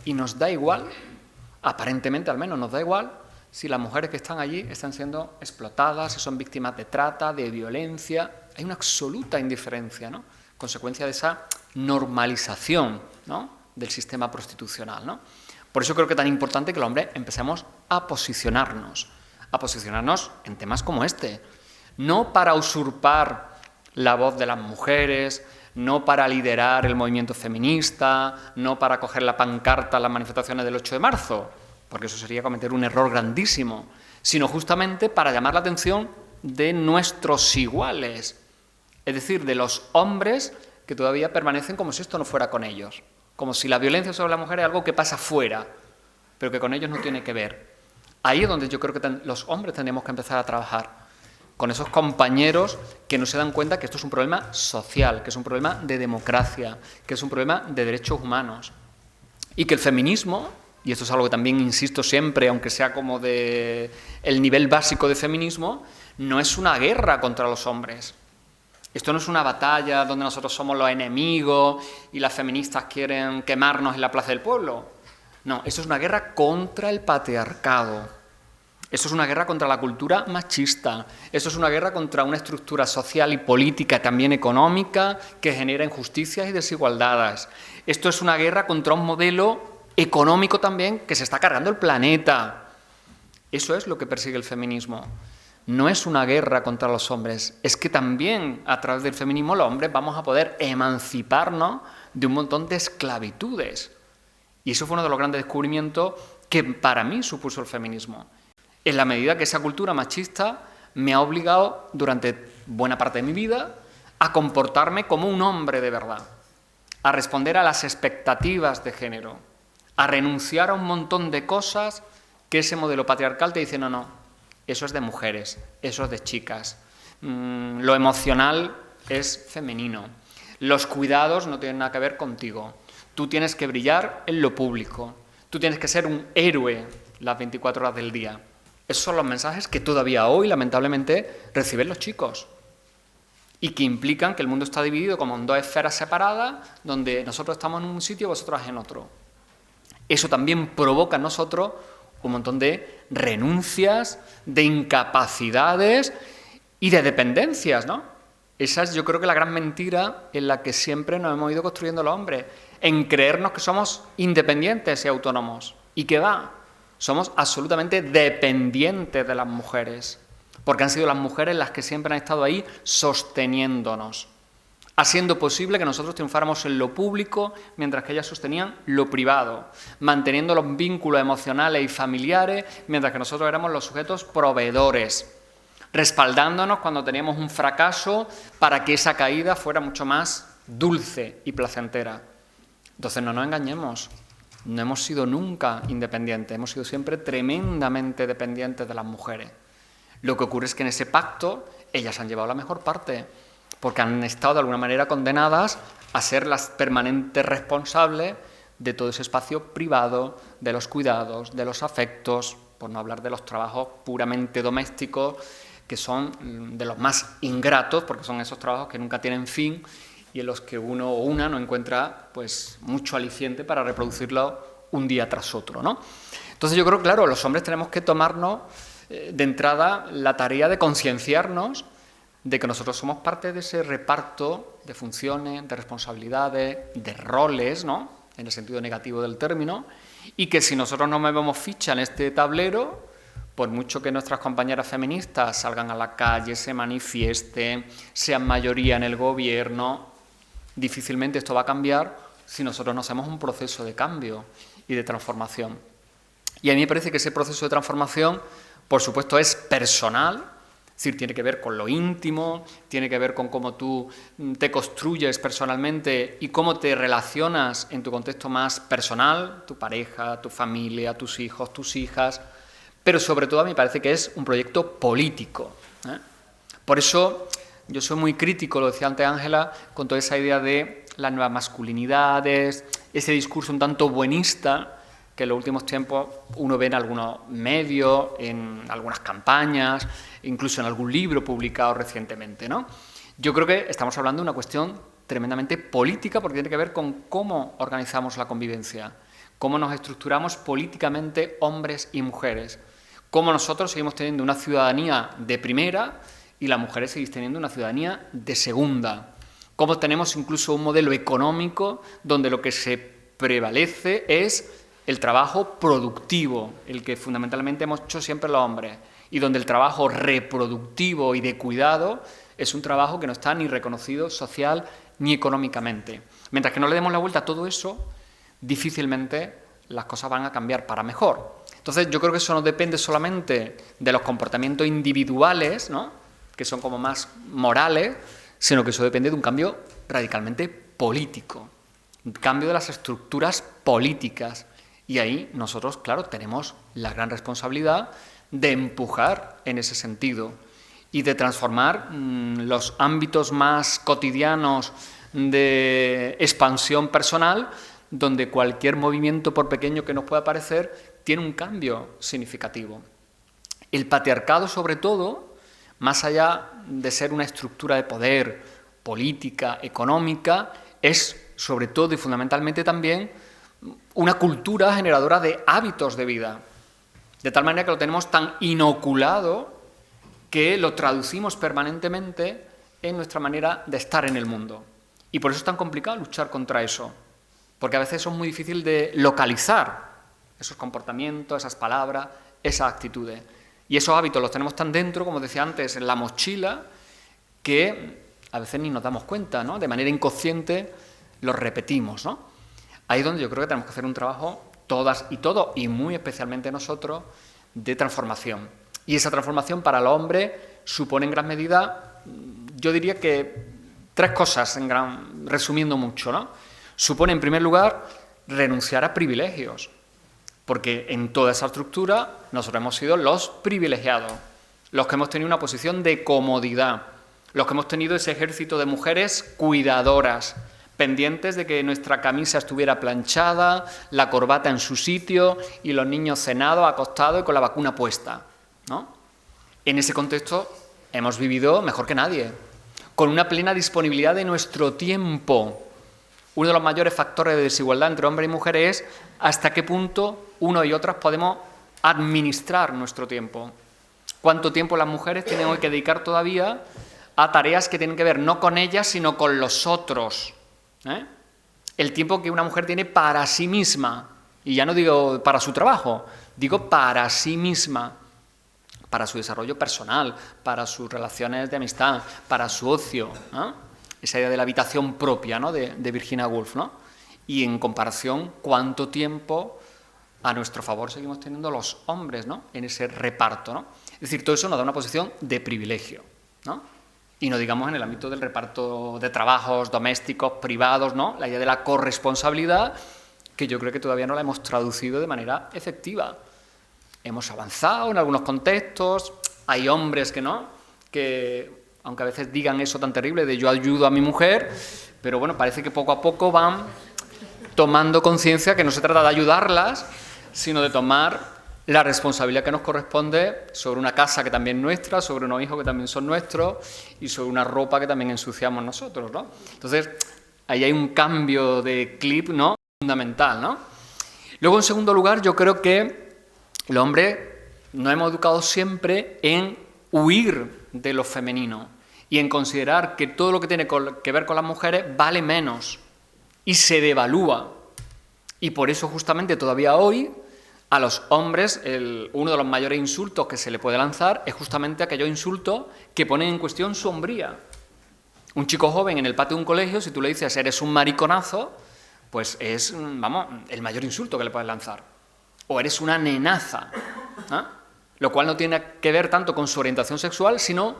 y nos da igual, aparentemente al menos nos da igual, si las mujeres que están allí están siendo explotadas, si son víctimas de trata, de violencia. Hay una absoluta indiferencia, ¿no?, consecuencia de esa normalización, ¿no?, del sistema prostitucional, ¿no? Por eso creo que es tan importante que los hombres empecemos a posicionarnos en temas como este, no para usurpar la voz de las mujeres, no para liderar el movimiento feminista, no para coger la pancarta en las manifestaciones del 8 de marzo, porque eso sería cometer un error grandísimo, sino justamente para llamar la atención de nuestros iguales, es decir, de los hombres que todavía permanecen como si esto no fuera con ellos, como si la violencia sobre la mujer es algo que pasa fuera, pero que con ellos no tiene que ver. Ahí es donde yo creo que los hombres tendríamos que empezar a trabajar, con esos compañeros que no se dan cuenta que esto es un problema social, que es un problema de democracia, que es un problema de derechos humanos, y que el feminismo, y esto es algo que también insisto siempre, aunque sea como de el nivel básico de feminismo, no es una guerra contra los hombres. Esto no es una batalla donde nosotros somos los enemigos y las feministas quieren quemarnos en la plaza del pueblo. No, esto es una guerra contra el patriarcado. Esto es una guerra contra la cultura machista. Esto es una guerra contra una estructura social y política, también económica, que genera injusticias y desigualdades. Esto es una guerra contra un modelo económico también que se está cargando el planeta. Eso es lo que persigue el feminismo. No es una guerra contra los hombres, es que también a través del feminismo los hombres vamos a poder emanciparnos de un montón de esclavitudes. Y eso fue uno de los grandes descubrimientos que para mí supuso el feminismo. En la medida que esa cultura machista me ha obligado durante buena parte de mi vida a comportarme como un hombre de verdad, a responder a las expectativas de género, a renunciar a un montón de cosas que ese modelo patriarcal te dice no, eso es de mujeres, eso es de chicas, lo emocional es femenino, los cuidados no tienen nada que ver contigo, tú tienes que brillar en lo público, tú tienes que ser un héroe las 24 horas del día. Esos son los mensajes que todavía hoy, lamentablemente, reciben los chicos y que implican que el mundo está dividido como en dos esferas separadas, donde nosotros estamos en un sitio y vosotras en otro. Eso también provoca en nosotros un montón de renuncias, de incapacidades y de dependencias, ¿no? Esa es, yo creo, que la gran mentira en la que siempre nos hemos ido construyendo los hombres, en creernos que somos independientes y autónomos. ¿Y qué va? Somos absolutamente dependientes de las mujeres, porque han sido las mujeres las que siempre han estado ahí sosteniéndonos, haciendo posible que nosotros triunfáramos en lo público mientras que ellas sostenían lo privado, manteniendo los vínculos emocionales y familiares mientras que nosotros éramos los sujetos proveedores, respaldándonos cuando teníamos un fracaso para que esa caída fuera mucho más dulce y placentera. Entonces no nos engañemos, no hemos sido nunca independientes, hemos sido siempre tremendamente dependientes de las mujeres. Lo que ocurre es que en ese pacto ellas han llevado la mejor parte, porque han estado de alguna manera condenadas a ser las permanentes responsables de todo ese espacio privado, de los cuidados, de los afectos, por no hablar de los trabajos puramente domésticos, que son de los más ingratos, porque son esos trabajos que nunca tienen fin y en los que uno o una no encuentra pues mucho aliciente para reproducirlo un día tras otro, ¿no? Entonces yo creo que, claro, los hombres tenemos que tomarnos de entrada la tarea de concienciarnos de que nosotros somos parte de ese reparto de funciones, de responsabilidades, de roles, ¿no?, en el sentido negativo del término, y que si nosotros no movemos ficha en este tablero, por mucho que nuestras compañeras feministas salgan a la calle, se manifiesten, sean mayoría en el gobierno, difícilmente esto va a cambiar si nosotros no hacemos un proceso de cambio y de transformación. Y a mí me parece que ese proceso de transformación, por supuesto, es personal, es decir, tiene que ver con lo íntimo, tiene que ver con cómo tú te construyes personalmente y cómo te relacionas en tu contexto más personal, tu pareja, tu familia, tus hijos, tus hijas, pero sobre todo a mí me parece que es un proyecto político, ¿eh? Por eso yo soy muy crítico, lo decía antes Ángela, con toda esa idea de las nuevas masculinidades, ese discurso un tanto buenista que en los últimos tiempos uno ve en algunos medios, en algunas campañas, incluso en algún libro publicado recientemente, ¿no? Yo creo que estamos hablando de una cuestión tremendamente política porque tiene que ver con cómo organizamos la convivencia, cómo nos estructuramos políticamente hombres y mujeres, cómo nosotros seguimos teniendo una ciudadanía de primera y las mujeres seguís teniendo una ciudadanía de segunda, cómo tenemos incluso un modelo económico donde lo que se prevalece es el trabajo productivo, el que fundamentalmente hemos hecho siempre los hombres, y donde el trabajo reproductivo y de cuidado es un trabajo que no está ni reconocido social ni económicamente. Mientras que no le demos la vuelta a todo eso, difícilmente las cosas van a cambiar para mejor. Entonces yo creo que eso no depende solamente de los comportamientos individuales, ¿no?, que son como más morales, sino que eso depende de un cambio radicalmente político, un cambio de las estructuras políticas. Y ahí nosotros, claro, tenemos la gran responsabilidad de empujar en ese sentido y de transformar los ámbitos más cotidianos de expansión personal, donde cualquier movimiento, por pequeño que nos pueda parecer, tiene un cambio significativo. El patriarcado, sobre todo, más allá de ser una estructura de poder política, económica, es sobre todo y fundamentalmente también una cultura generadora de hábitos de vida, de tal manera que lo tenemos tan inoculado que lo traducimos permanentemente en nuestra manera de estar en el mundo. Y por eso es tan complicado luchar contra eso, porque a veces es muy difícil de localizar esos comportamientos, esas palabras, esas actitudes. Y esos hábitos los tenemos tan dentro, como decía antes, en la mochila, que a veces ni nos damos cuenta, ¿no? De manera inconsciente los repetimos, ¿no? Ahí es donde yo creo que tenemos que hacer un trabajo, todas y todos, y muy especialmente nosotros, de transformación. Y esa transformación para el hombre supone en gran medida, yo diría que 3 cosas, resumiendo mucho, ¿no? Supone, en primer lugar, renunciar a privilegios, porque en toda esa estructura nosotros hemos sido los privilegiados, los que hemos tenido una posición de comodidad, los que hemos tenido ese ejército de mujeres cuidadoras, pendientes de que nuestra camisa estuviera planchada, la corbata en su sitio y los niños cenados, acostados y con la vacuna puesta, ¿no? En ese contexto hemos vivido mejor que nadie, con una plena disponibilidad de nuestro tiempo. Uno de los mayores factores de desigualdad entre hombres y mujeres es hasta qué punto uno y otras podemos administrar nuestro tiempo. Cuánto tiempo las mujeres tienen hoy que dedicar todavía a tareas que tienen que ver no con ellas, sino con los otros, ¿eh? El tiempo que una mujer tiene para sí misma, y ya no digo para su trabajo, digo para sí misma, para su desarrollo personal, para sus relaciones de amistad, para su ocio, ¿no? Esa idea de la habitación propia, ¿no?, de Virginia Woolf, ¿no? Y en comparación, cuánto tiempo a nuestro favor seguimos teniendo los hombres, ¿no?, en ese reparto, ¿no? Es decir, todo eso nos da una posición de privilegio, ¿no? Y no digamos en el ámbito del reparto de trabajos domésticos, privados, ¿no? La idea de la corresponsabilidad, que yo creo que todavía no la hemos traducido de manera efectiva. Hemos avanzado en algunos contextos, hay hombres que no, que aunque a veces digan eso tan terrible de yo ayudo a mi mujer, pero bueno, parece que poco a poco van tomando conciencia que no se trata de ayudarlas, sino de tomar la responsabilidad que nos corresponde sobre una casa que también es nuestra, sobre unos hijos que también son nuestros y sobre una ropa que también ensuciamos nosotros, ¿no? Entonces, ahí hay un cambio de clip, ¿no?, fundamental, ¿no? Luego, en segundo lugar, yo creo que el hombre nos hemos educado siempre en huir de lo femenino y en considerar que todo lo que tiene que ver con las mujeres vale menos y se devalúa. Y por eso justamente todavía hoy a los hombres uno de los mayores insultos que se le puede lanzar es justamente aquellos insultos que ponen en cuestión su hombría. Un chico joven en el patio de un colegio, si tú le dices eres un mariconazo, pues es, vamos, el mayor insulto que le puedes lanzar. O eres una nenaza, ¿eh? Lo cual no tiene que ver tanto con su orientación sexual, sino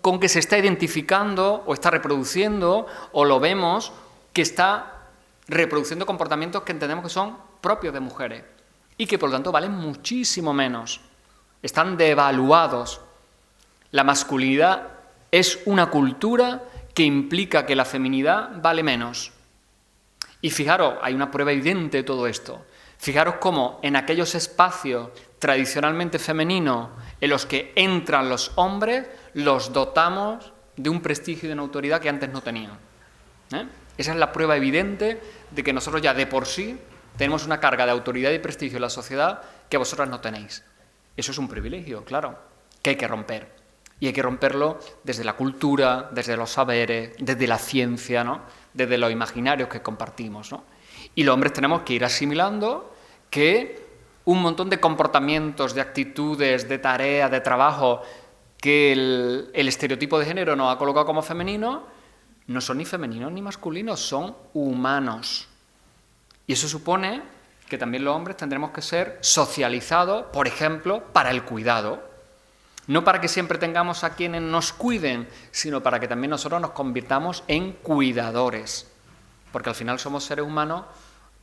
con que se está identificando o está reproduciendo, o lo vemos, que está reproduciendo comportamientos que entendemos que son propios de mujeres y que por lo tanto valen muchísimo menos. están devaluados. La masculinidad es una cultura que implica que la feminidad vale menos. Y fijaros, hay una prueba evidente de todo esto. Fijaros cómo en aquellos espacios tradicionalmente femeninos en los que entran los hombres, los dotamos de un prestigio y de una autoridad que antes no tenían. Esa es la prueba evidente de que nosotros ya de por sí tenemos una carga de autoridad y prestigio en la sociedad que vosotras no tenéis. Eso es un privilegio, claro, que hay que romper. Y hay que romperlo desde la cultura, desde los saberes, desde la ciencia, ¿no? Desde los imaginarios que compartimos, ¿no? Y los hombres tenemos que ir asimilando que un montón de comportamientos, de actitudes, de tareas, de trabajo que el estereotipo de género nos ha colocado como femenino, no son ni femeninos ni masculinos, son humanos. Y eso supone que también los hombres tendremos que ser socializados, por ejemplo, para el cuidado. No para que siempre tengamos a quienes nos cuiden, sino para que también nosotros nos convirtamos en cuidadores. Porque al final somos seres humanos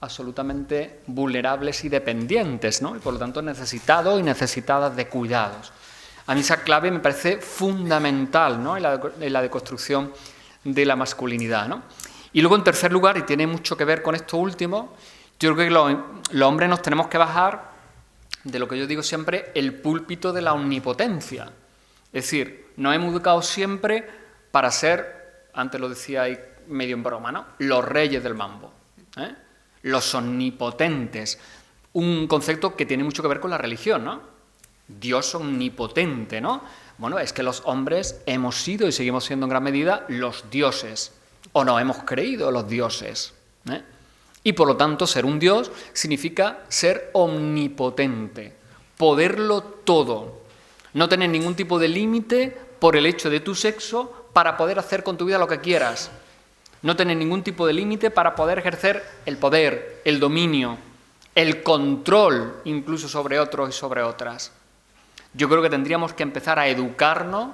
absolutamente vulnerables y dependientes, ¿no? Y por lo tanto necesitados y necesitadas de cuidados. A mí esa clave me parece fundamental, ¿no? en la deconstrucción de la masculinidad, ¿no? Y luego, en tercer lugar, y tiene mucho que ver con esto último, yo creo que los hombres nos tenemos que bajar de lo que yo digo siempre, el púlpito de la omnipotencia. Es decir, nos hemos educado siempre para ser, antes lo decía ahí medio en broma, ¿no? Los reyes del mambo, los omnipotentes. Un concepto que tiene mucho que ver con la religión, ¿no? Dios omnipotente, ¿no? Bueno, es que los hombres hemos sido y seguimos siendo en gran medida los dioses, o no hemos creído los dioses, Y por lo tanto, ser un dios significa ser omnipotente, poderlo todo, no tener ningún tipo de límite por el hecho de tu sexo para poder hacer con tu vida lo que quieras, no tener ningún tipo de límite para poder ejercer el poder, el dominio, el control incluso sobre otros y sobre otras. Yo creo que tendríamos que empezar a educarnos,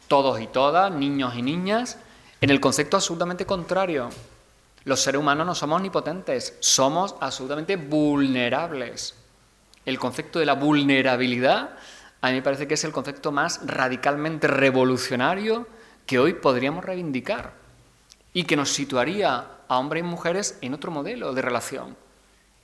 todos y todas, niños y niñas, en el concepto absolutamente contrario. Los seres humanos no somos omnipotentes, somos absolutamente vulnerables. El concepto de la vulnerabilidad a mí me parece que es el concepto más radicalmente revolucionario que hoy podríamos reivindicar y que nos situaría a hombres y mujeres en otro modelo de relación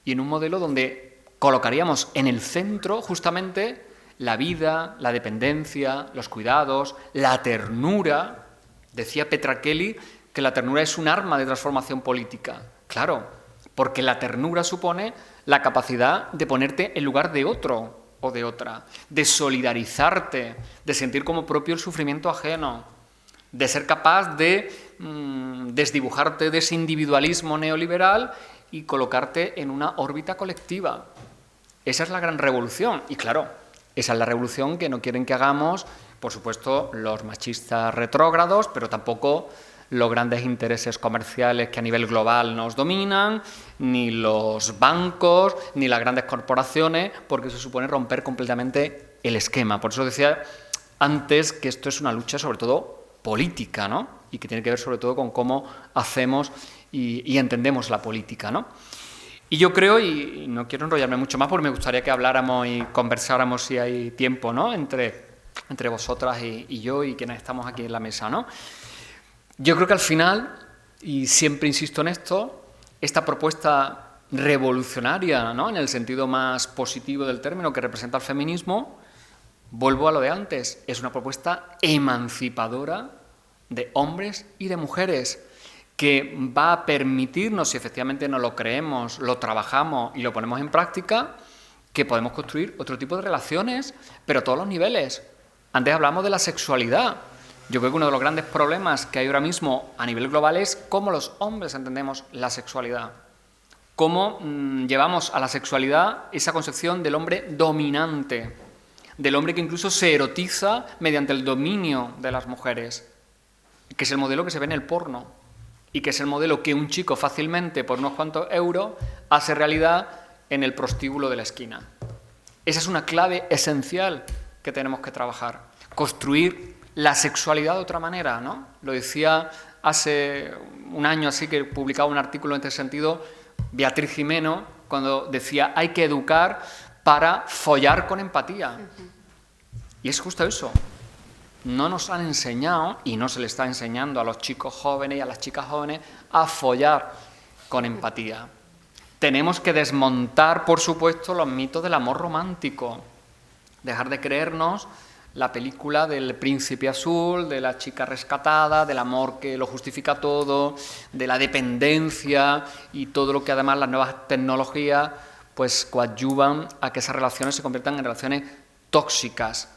y en un modelo donde colocaríamos en el centro justamente la vida, la dependencia, los cuidados, la ternura. Decía Petra Kelly que la ternura es un arma de transformación política. Claro, porque la ternura supone la capacidad de ponerte en lugar de otro o de otra, de solidarizarte, de sentir como propio el sufrimiento ajeno, de ser capaz de desdibujarte de ese individualismo neoliberal y colocarte en una órbita colectiva. Esa es la gran revolución. Y claro, esa es la revolución que no quieren que hagamos, por supuesto, los machistas retrógrados, pero tampoco los grandes intereses comerciales que a nivel global nos dominan, ni los bancos, ni las grandes corporaciones, porque eso supone romper completamente el esquema. Por eso decía antes que esto es una lucha sobre todo política, ¿no? Y que tiene que ver sobre todo con cómo hacemos y entendemos la política, ¿no? Y yo creo, y no quiero enrollarme mucho más porque me gustaría que habláramos y conversáramos si hay tiempo, ¿no? Entre vosotras y yo y quienes estamos aquí en la mesa, ¿no? Yo creo que al final, y siempre insisto en esto, esta propuesta revolucionaria, ¿no? En el sentido más positivo del término que representa el feminismo, vuelvo a lo de antes, es una propuesta emancipadora de hombres y de mujeres que va a permitirnos, si efectivamente nos lo creemos, lo trabajamos y lo ponemos en práctica, que podemos construir otro tipo de relaciones, pero a todos los niveles. Antes hablamos de la sexualidad. Yo creo que uno de los grandes problemas que hay ahora mismo a nivel global es cómo los hombres entendemos la sexualidad. Cómo llevamos a la sexualidad esa concepción del hombre dominante, del hombre que incluso se erotiza mediante el dominio de las mujeres, que es el modelo que se ve en el porno y que es el modelo que un chico fácilmente, por unos cuantos euros, hace realidad en el prostíbulo de la esquina. Esa es una clave esencial que tenemos que trabajar. Construir la sexualidad de otra manera, ¿no? Lo decía hace un año así que publicaba un artículo en este sentido Beatriz Jimeno, cuando decía hay que educar para follar con empatía. Y es justo eso. No nos han enseñado, y no se le está enseñando a los chicos jóvenes y a las chicas jóvenes, a follar con empatía. Tenemos que desmontar, por supuesto, los mitos del amor romántico. Dejar de creernos la película del príncipe azul, de la chica rescatada, del amor que lo justifica todo, de la dependencia y todo lo que además las nuevas tecnologías pues coadyuvan a que esas relaciones se conviertan en relaciones tóxicas.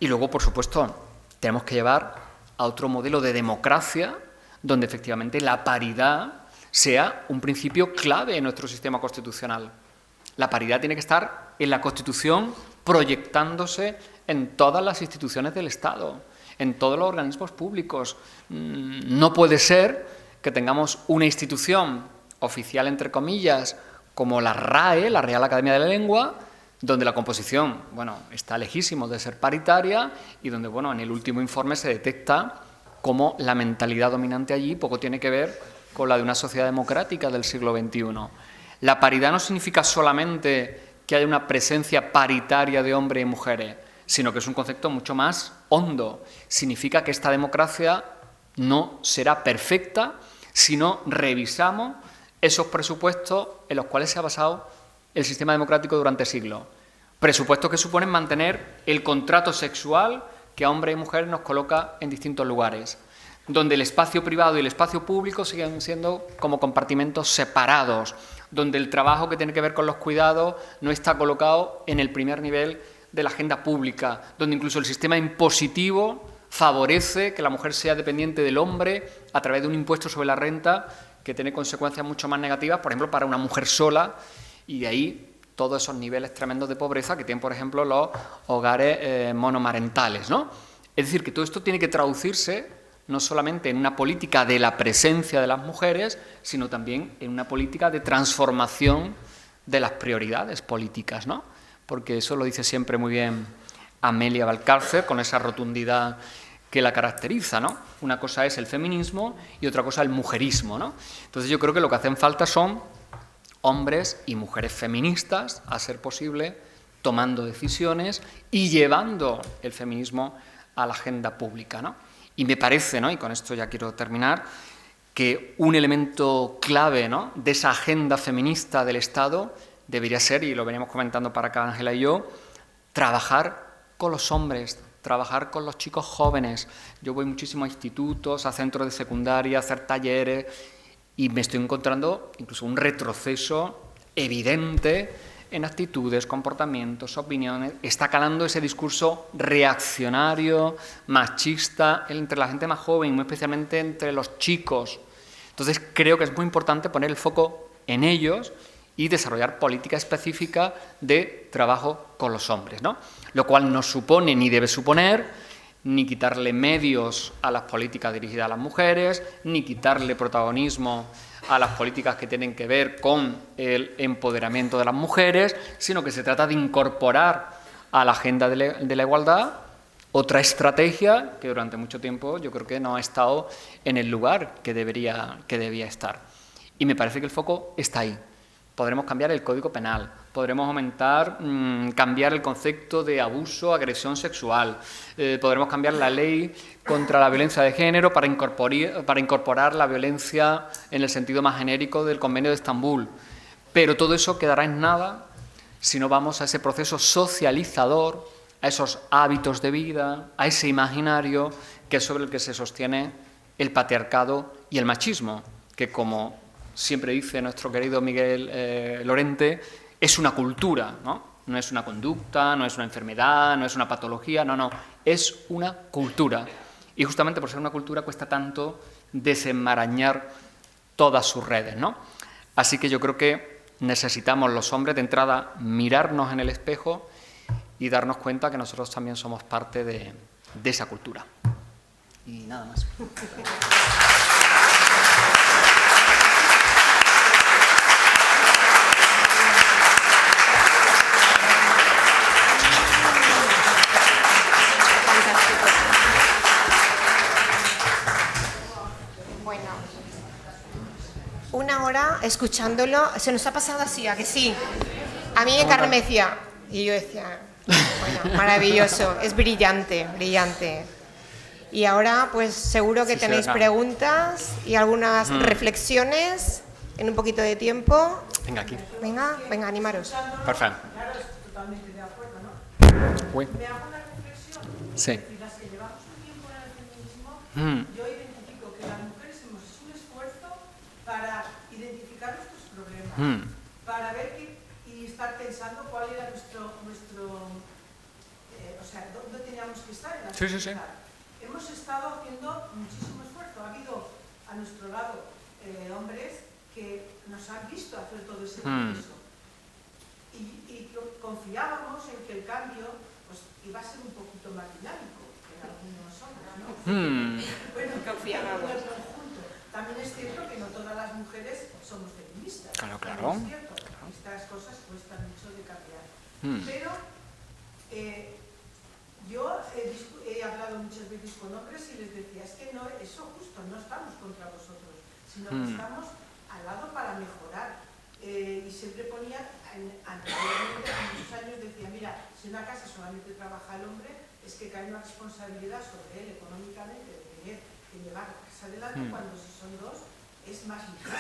Y luego, por supuesto, tenemos que llevar a otro modelo de democracia donde efectivamente la paridad sea un principio clave en nuestro sistema constitucional. La paridad tiene que estar en la Constitución proyectándose en todas las instituciones del Estado, en todos los organismos públicos. No puede ser que tengamos una institución oficial, entre comillas, como la RAE, la Real Academia de la Lengua, donde la composición, bueno, está lejísimo de ser paritaria y donde, bueno, en el último informe se detecta cómo la mentalidad dominante allí poco tiene que ver con la de una sociedad democrática del siglo XXI. La paridad no significa solamente que haya una presencia paritaria de hombres y mujeres, sino que es un concepto mucho más hondo. Significa que esta democracia no será perfecta si no revisamos esos presupuestos en los cuales se ha basado el sistema democrático durante siglos. Presupuestos que suponen mantener el contrato sexual que a hombres y mujeres nos coloca en distintos lugares, donde el espacio privado y el espacio público siguen siendo como compartimentos separados, donde el trabajo que tiene que ver con los cuidados no está colocado en el primer nivel de la agenda pública, donde incluso el sistema impositivo favorece que la mujer sea dependiente del hombre a través de un impuesto sobre la renta que tiene consecuencias mucho más negativas, por ejemplo, para una mujer sola, y de ahí todos esos niveles tremendos de pobreza que tienen, por ejemplo, los hogares monomarentales, ¿no? Es decir, que todo esto tiene que traducirse no solamente en una política de la presencia de las mujeres, sino también en una política de transformación de las prioridades políticas, ¿no? Porque eso lo dice siempre muy bien Amelia Valcárcel, con esa rotundidad que la caracteriza, ¿no? Una cosa es el feminismo y otra cosa el mujerismo, ¿no? Entonces yo creo que lo que hacen falta son hombres y mujeres feministas, a ser posible, tomando decisiones y llevando el feminismo a la agenda pública, ¿no? Y me parece, ¿no?, y con esto ya quiero terminar, que un elemento clave, ¿no?, de esa agenda feminista del Estado debería ser, y lo veníamos comentando para acá Ángela y yo, trabajar con los hombres, trabajar con los chicos jóvenes. Yo voy muchísimo a institutos, a centros de secundaria, a hacer talleres, y me estoy encontrando incluso un retroceso evidente en actitudes, comportamientos, opiniones. Está calando ese discurso reaccionario, machista, entre la gente más joven, muy especialmente entre los chicos. Entonces creo que es muy importante poner el foco en ellos y desarrollar política específica de trabajo con los hombres, ¿no? Lo cual no supone ni debe suponer ni quitarle medios a las políticas dirigidas a las mujeres, ni quitarle protagonismo a las políticas que tienen que ver con el empoderamiento de las mujeres, sino que se trata de incorporar a la agenda de la igualdad otra estrategia que durante mucho tiempo yo creo que no ha estado en el lugar que debía estar. Y me parece que el foco está ahí. Podremos cambiar el Código Penal, podremos cambiar el concepto de abuso, agresión sexual, podremos cambiar la ley contra la violencia de género para incorporar la violencia en el sentido más genérico del Convenio de Estambul. Pero todo eso quedará en nada si no vamos a ese proceso socializador, a esos hábitos de vida, a ese imaginario que es sobre el que se sostiene el patriarcado y el machismo, que como siempre dice nuestro querido Miguel Lorente, es una cultura, ¿no? No es una conducta, no es una enfermedad, no es una patología, no, es una cultura. Y justamente por ser una cultura cuesta tanto desenmarañar todas sus redes, ¿no? Así que yo creo que necesitamos los hombres de entrada mirarnos en el espejo y darnos cuenta que nosotros también somos parte de esa cultura. Y nada más. Una hora escuchándolo, se nos ha pasado así, ¿a que sí? A mí Carmen me decía, y yo decía, Bueno, maravilloso, es brillante, brillante. Y ahora, pues seguro que Sí, tenéis venga. preguntas y algunas reflexiones en un poquito de tiempo. Venga, aquí. Venga, venga, animaros. Perfecto. Claro, estoy totalmente de acuerdo, ¿no? Uy. Me hago una reflexión. Sí. Y las que llevamos un tiempo en el feminismo, yo identifico que las mujeres hemos hecho un esfuerzo para identificar nuestros problemas, para ver y estar pensando cuál era nuestro o sea, dónde teníamos que estar en la Sí, sí, sí. sociedad. Hemos estado haciendo muchísimo esfuerzo. Ha habido a nuestro lado hombres que nos han visto hacer todo ese proceso. Y confiábamos en que el cambio pues, iba a ser un poquito más dinámico que en algunos hombres, ¿no? Bueno, confiábamos. En el conjunto. También es cierto que no todas las mujeres somos feministas. Claro, También claro. Es cierto. Estas cosas cuestan mucho de cambiar. Pero yo he hablado muchas veces con hombres y les decía, es que no, eso justo, no estamos contra vosotros, sino que estamos al lado para mejorar. Y siempre ponía, anteriormente, hace muchos años, decía, mira, si en una casa solamente trabaja el hombre, es que cae una responsabilidad sobre él económicamente de tener que llevar la casa adelante, cuando si son dos es más ligero,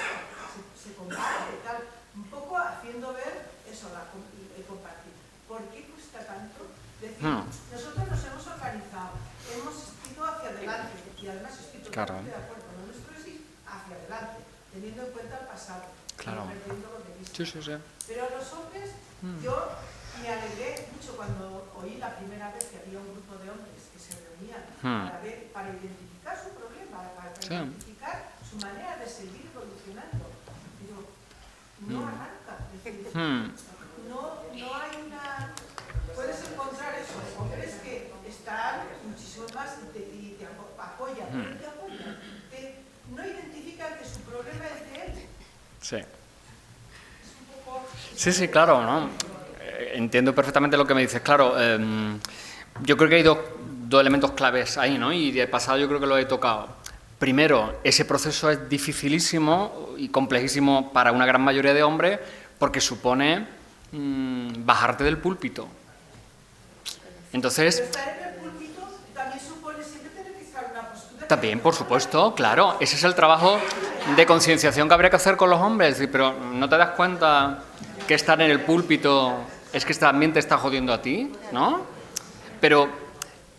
se comparte, tal, un poco haciendo ver eso, el compartir. ¿Por qué cuesta tanto? Decir, nosotros nos hemos organizado, hemos ido hacia adelante, y además estoy totalmente de acuerdo, lo nuestro es ir hacia adelante, teniendo en cuenta el pasado. Claro. Sí, sí, sí. Pero los hombres, yo me alegré mucho cuando oí la primera vez que había un grupo de hombres que se reunían para identificar su problema, para identificar su manera de seguir evolucionando. Digo, no arranca. Es decir, no hay una... Puedes encontrar eso, hombres que están muchísimo más y te apoyan, pero te apoyan. No identifican que su problema es de él. Sí. Sí, sí, claro, ¿no? Entiendo perfectamente lo que me dices. Claro, yo creo que hay dos elementos claves ahí, ¿no? Y de pasado yo creo que lo he tocado. Primero, ese proceso es dificilísimo y complejísimo para una gran mayoría de hombres porque supone bajarte del púlpito. Entonces... Pero estar en el púlpito también supone siempre tener que estar en una postura... También, por supuesto, claro. Ese es el trabajo de concienciación que habría que hacer con los hombres. Pero ¿no te das cuenta que estar en el púlpito es que también te está jodiendo a ti? ¿No? Pero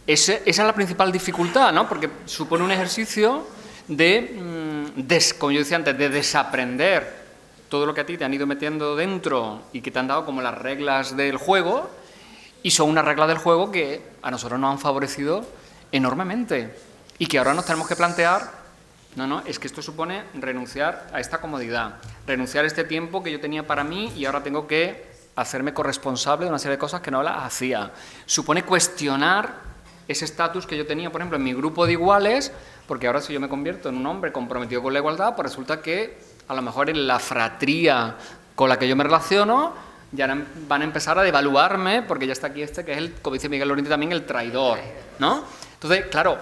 esa es la principal dificultad, ¿no? Porque supone un ejercicio de, como yo decía antes, de desaprender todo lo que a ti te han ido metiendo dentro y que te han dado como las reglas del juego, y son unas reglas del juego que a nosotros nos han favorecido enormemente y que ahora nos tenemos que plantear, es que esto supone renunciar a esta comodidad, renunciar a este tiempo que yo tenía para mí y ahora tengo que hacerme corresponsable de una serie de cosas que no las hacía. Supone cuestionar ese estatus que yo tenía, por ejemplo, en mi grupo de iguales, porque ahora si yo me convierto en un hombre comprometido con la igualdad, pues resulta que a lo mejor en la fratría con la que yo me relaciono ya van a empezar a devaluarme, porque ya está aquí este, que es el, como dice Miguel Lorente también, el traidor, ¿no? Entonces, claro,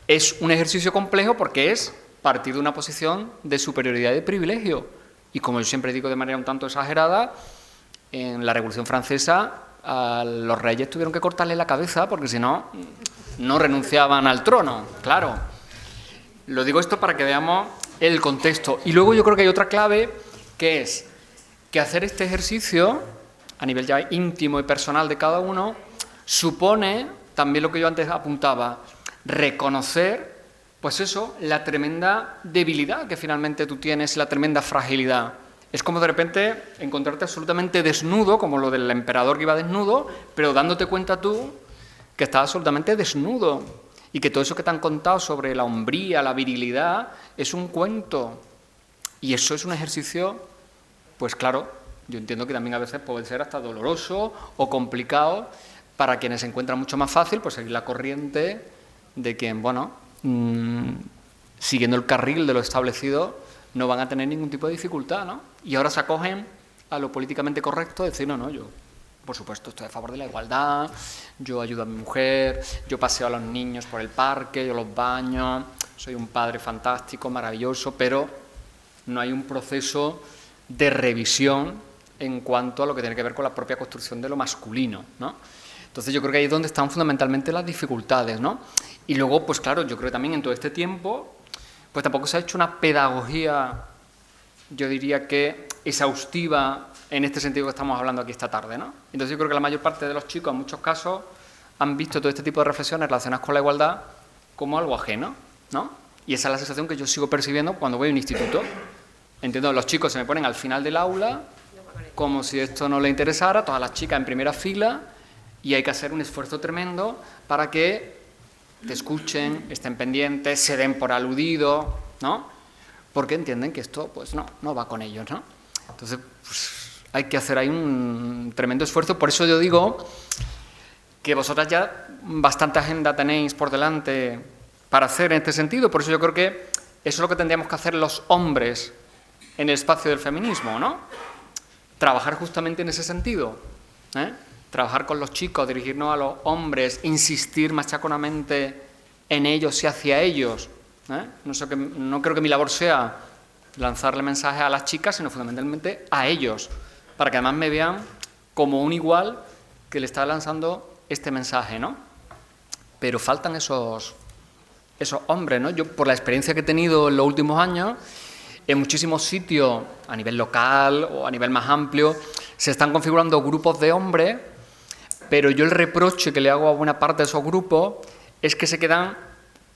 es un ejercicio complejo porque es partir de una posición de superioridad y de privilegio. Y como yo siempre digo de manera un tanto exagerada, en la Revolución Francesa a los reyes tuvieron que cortarle la cabeza porque si no, no renunciaban al trono, claro. Lo digo esto para que veamos el contexto. Y luego yo creo que hay otra clave, que es que hacer este ejercicio, a nivel ya íntimo y personal de cada uno, supone, también lo que yo antes apuntaba, reconocer, pues eso, la tremenda debilidad que finalmente tú tienes, la tremenda fragilidad. Es como de repente encontrarte absolutamente desnudo, como lo del emperador que iba desnudo, pero dándote cuenta tú que estás absolutamente desnudo y que todo eso que te han contado sobre la hombría, la virilidad, es un cuento. Y eso es un ejercicio, pues claro, yo entiendo que también a veces puede ser hasta doloroso o complicado para quienes se encuentran mucho más fácil, pues seguir la corriente de quien, bueno, siguiendo el carril de lo establecido, no van a tener ningún tipo de dificultad, ¿no? Y ahora se acogen a lo políticamente correcto, decir, no, yo, por supuesto, estoy a favor de la igualdad, yo ayudo a mi mujer, yo paseo a los niños por el parque, yo los baño, soy un padre fantástico, maravilloso, pero no hay un proceso de revisión en cuanto a lo que tiene que ver con la propia construcción de lo masculino, ¿no? Entonces yo creo que ahí es donde están fundamentalmente las dificultades, ¿no? Y luego, pues claro, yo creo que también en todo este tiempo, pues tampoco se ha hecho una pedagogía, yo diría que exhaustiva, en este sentido que estamos hablando aquí esta tarde, ¿no? Entonces yo creo que la mayor parte de los chicos, en muchos casos, han visto todo este tipo de reflexiones relacionadas con la igualdad como algo ajeno, ¿no? Y esa es la sensación que yo sigo percibiendo cuando voy a un instituto. Entiendo, los chicos se me ponen al final del aula, como si esto no les interesara, todas las chicas en primera fila, y hay que hacer un esfuerzo tremendo para que te escuchen, estén pendientes, se den por aludido, ¿no? Porque entienden que esto, pues no va con ellos, ¿no? Entonces, pues, hay que hacer ahí un tremendo esfuerzo. Por eso yo digo que vosotras ya bastante agenda tenéis por delante para hacer en este sentido. Por eso yo creo que eso es lo que tendríamos que hacer los hombres en el espacio del feminismo, ¿no? Trabajar justamente en ese sentido, ¿eh? Trabajar con los chicos, dirigirnos a los hombres, insistir machaconamente en ellos y hacia ellos, ¿eh? No creo que mi labor sea lanzarle mensajes a las chicas, sino fundamentalmente a ellos, para que además me vean como un igual que le está lanzando este mensaje, ¿no? Pero faltan esos hombres, ¿no? Yo, por la experiencia que he tenido en los últimos años, en muchísimos sitios, a nivel local o a nivel más amplio, se están configurando grupos de hombres, pero yo el reproche que le hago a buena parte de esos grupos es que se quedan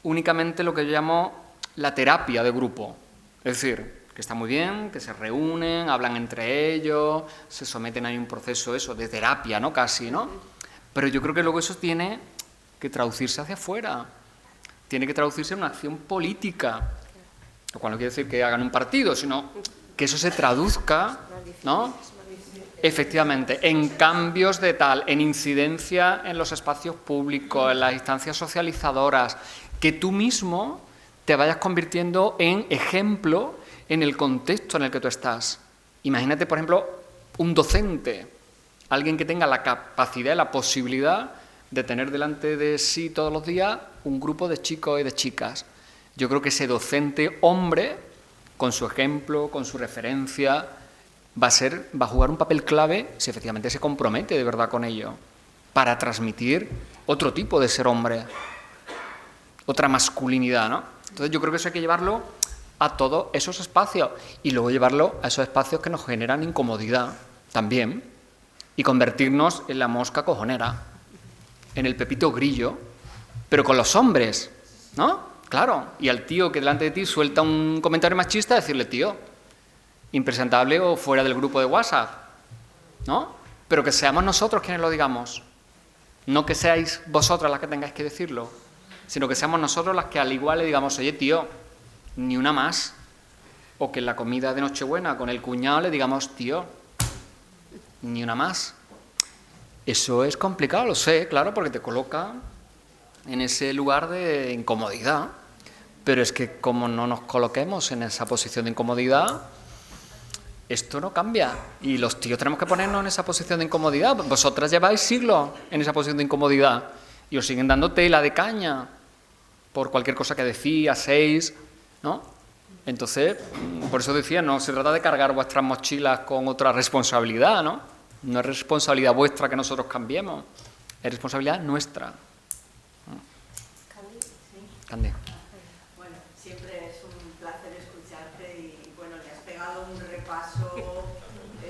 únicamente lo que yo llamo la terapia de grupo. Es decir, que está muy bien, que se reúnen, hablan entre ellos, se someten a un proceso de terapia, ¿no? Casi, ¿no? Pero yo creo que luego eso tiene que traducirse hacia afuera, tiene que traducirse en una acción política, lo cual no quiere decir que hagan un partido, sino que eso se traduzca, ¿no? Efectivamente, en cambios de en incidencia en los espacios públicos, en las instancias socializadoras, que tú mismo te vayas convirtiendo en ejemplo en el contexto en el que tú estás. Imagínate, por ejemplo, un docente, alguien que tenga la capacidad y la posibilidad de tener delante de sí todos los días un grupo de chicos y de chicas. Yo creo que ese docente hombre, con su ejemplo, con su referencia, va a jugar un papel clave si efectivamente se compromete de verdad con ello, para transmitir otro tipo de ser hombre, otra masculinidad, ¿no? Entonces yo creo que eso hay que llevarlo a todos esos espacios y luego llevarlo a esos espacios que nos generan incomodidad también y convertirnos en la mosca cojonera, en el pepito grillo, pero con los hombres, ¿no? Claro, y al tío que delante de ti suelta un comentario machista, decirle, tío, impresentable o fuera del grupo de WhatsApp, ¿no? Pero que seamos nosotros quienes lo digamos, no que seáis vosotras las que tengáis que decirlo, sino que seamos nosotros las que al igual le digamos, oye, tío, ni una más. O que en la comida de Nochebuena con el cuñado le digamos, tío, ni una más. Eso es complicado, lo sé, claro, porque te coloca en ese lugar de incomodidad. Pero es que como no nos coloquemos en esa posición de incomodidad, esto no cambia. Y los tíos tenemos que ponernos en esa posición de incomodidad. Vosotras lleváis siglos en esa posición de incomodidad y os siguen dando tela de caña por cualquier cosa que decís, hacéis, ¿no? Entonces, por eso decía, no se trata de cargar vuestras mochilas con otra responsabilidad, ¿no? No es responsabilidad vuestra que nosotros cambiemos, es responsabilidad nuestra. Candy. Bueno, siempre es un placer escucharte y bueno, le has pegado un repaso.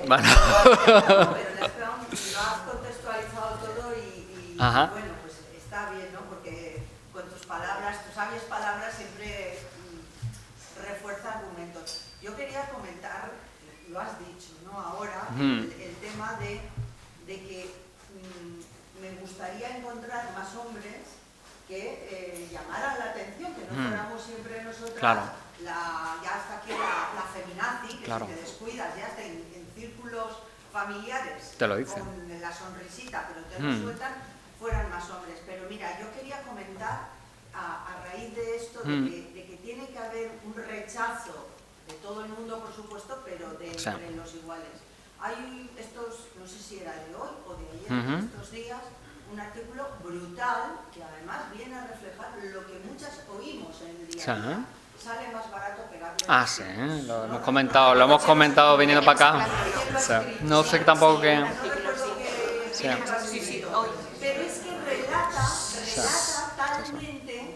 Bueno. Pero le has pegado, lo has contextualizado todo y bueno, pues está bien, ¿no? Porque con tus sabias palabras siempre refuerza argumentos. Yo quería comentar, lo has dicho, ¿no? Ahora, el tema de que me gustaría encontrar más hombres que llamaran la atención, que no fuéramos siempre nosotras, claro, ya hasta aquí la feminazi, que claro, si te descuidas ya hasta en círculos familiares, te lo dicen, con la sonrisita, pero te lo sueltan, fueran más hombres. Pero mira, yo quería comentar, a raíz de esto, de que tiene que haber un rechazo de todo el mundo, por supuesto, pero de entre los iguales. Hay no sé si era de hoy o de ayer, estos días, un artículo brutal que además viene a reflejar lo que muchas oímos en el día a día. Sale más barato pegarle. Sí, lo hemos comentado viniendo para acá. No sé tampoco qué. Pero delata talmente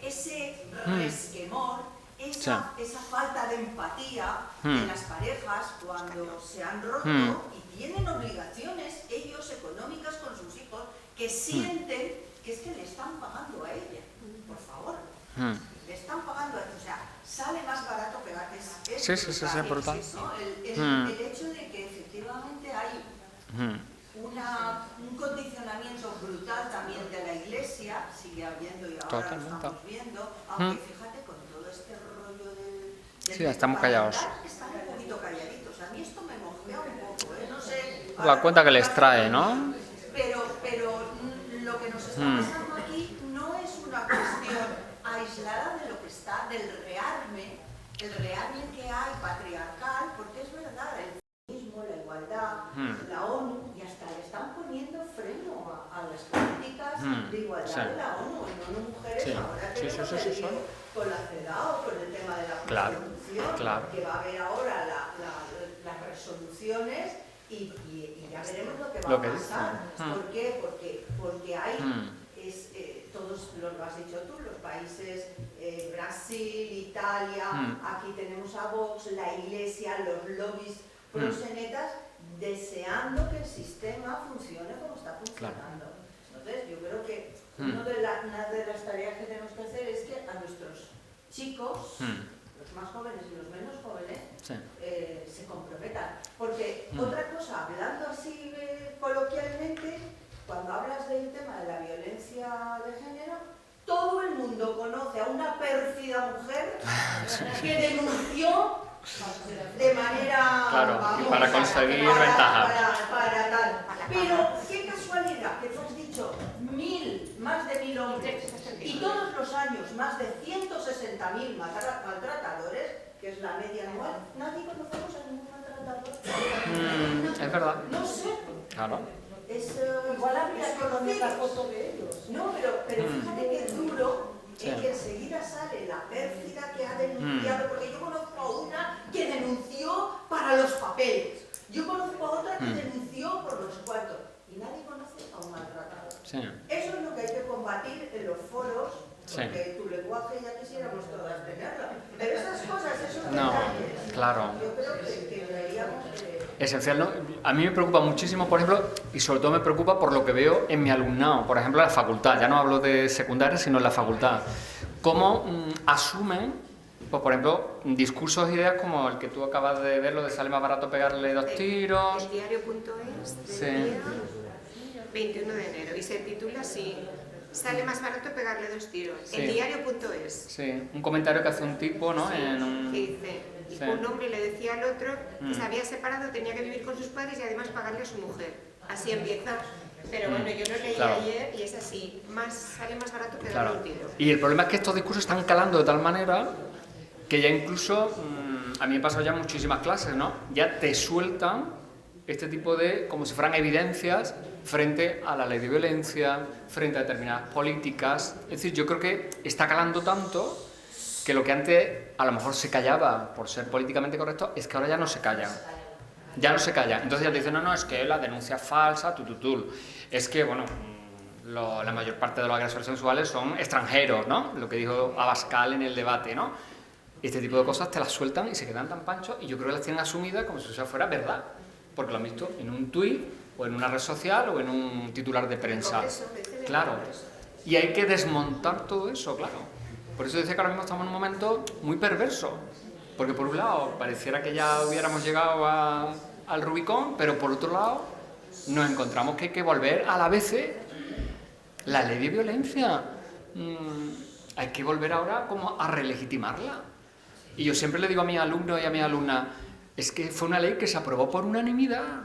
ese resquemor, esa falta de empatía de las parejas cuando se han roto y tienen obligaciones ellos económicas con sus hijos, que sienten que es que le están pagando a ella, por favor. Le están pagando a ella, o sea, sale más barato pegar. Es brutal. ¿No? El hecho de que efectivamente hay un condicionamiento brutal también de la Iglesia, sigue habiendo y ahora lo estamos viendo, aunque fíjate con todo este rollo del sí, estamos callados. Están un poquito calladitos. A mí esto me mosquea un poco, no sé. La cuenta que les trae, ¿no? Pero lo que nos está pasando aquí no es una cuestión aislada de lo que está, del rearme que hay patriarcal, porque es verdad, el feminismo, la igualdad, la ONU, y hasta le están poniendo freno a las políticas de igualdad de la ONU, en ONU Mujeres, ahora tenemos con la CEDAW, con el tema de la prostitución, que va a haber ahora las resoluciones y ya veremos lo que va a pasar. ¿Por qué? Porque hay, todos lo has dicho tú, los países, Brasil, Italia, aquí tenemos a Vox, la Iglesia, los lobbies proxenetas, deseando que el sistema funcione como está funcionando. Entonces, yo creo que una de las tareas que tenemos que hacer es que a nuestros chicos, los más jóvenes y los menos jóvenes, se comprometan. Porque otra cosa, hablando así coloquialmente, cuando hablas del tema de la violencia de género, todo el mundo conoce a una pérfida mujer que denunció de manera... Claro, para conseguir ventaja. Para tal. Pero qué casualidad que tú has dicho más de 1000 hombres y todos los años más de 160.000 maltratadores, que es la media anual. Nadie conocemos a ningún maltratador. Es verdad. No sé. Claro. Igual habría que poner la foto de ellos. No, pero fíjate que es duro en que enseguida sale la pérfida que ha denunciado, porque yo conozco a una que denunció para los papeles. Yo conozco a otra que denunció por los cuartos. Y nadie conoce a un maltratador. Eso es lo que hay que combatir en los foros, porque tu lenguaje ya quisiéramos todas tenerlo. Pero esas cosas, esos detalles, claro. Yo creo que deberíamos... Esencial, ¿no? A mí me preocupa muchísimo, por ejemplo, y sobre todo me preocupa por lo que veo en mi alumnado, por ejemplo, en la facultad, ya no hablo de secundaria, sino en la facultad. Cómo asumen, pues, por ejemplo, discursos e ideas como el que tú acabas de ver, lo de sale más barato pegarle 2 tiros... El diario.es del día 21 de enero, y se titula así: sale más barato pegarle 2 tiros. El diario.es. Sí, un comentario que hace un tipo, ¿no? Que dice, un hombre le decía al otro que se había separado, tenía que vivir con sus padres y además pagarle a su mujer. Así empieza. Pero bueno, yo lo leí ayer y es así, sale más barato pegarle un tiro. Y el problema es que estos discursos están calando de tal manera que ya incluso, a mí me ha pasado ya en muchísimas clases, ¿no? Ya te sueltan este tipo de, como si fueran evidencias frente a la ley de violencia, frente a determinadas políticas. Es decir, yo creo que está calando tanto que lo que antes a lo mejor se callaba por ser políticamente correcto, es que ahora ya no se callan. Ya no se callan. Entonces ya te dicen, no, es que la denuncia es falsa, es que, bueno, la mayor parte de los agresores sexuales son extranjeros, ¿no? Lo que dijo Abascal en el debate, ¿no? Este tipo de cosas te las sueltan y se quedan tan panchos y yo creo que las tienen asumidas como si eso fuera verdad. Porque lo han visto en un tuit, o en una red social, o en un titular de prensa. Claro. Y hay que desmontar todo eso, claro. Por eso decía que ahora mismo estamos en un momento muy perverso. Porque por un lado, pareciera que ya hubiéramos llegado al Rubicón, pero por otro lado, nos encontramos que hay que volver a la vez la ley de violencia. Hay que volver ahora como a relegitimarla. Y yo siempre le digo a mis alumnos y a mis alumnas, es que fue una ley que se aprobó por unanimidad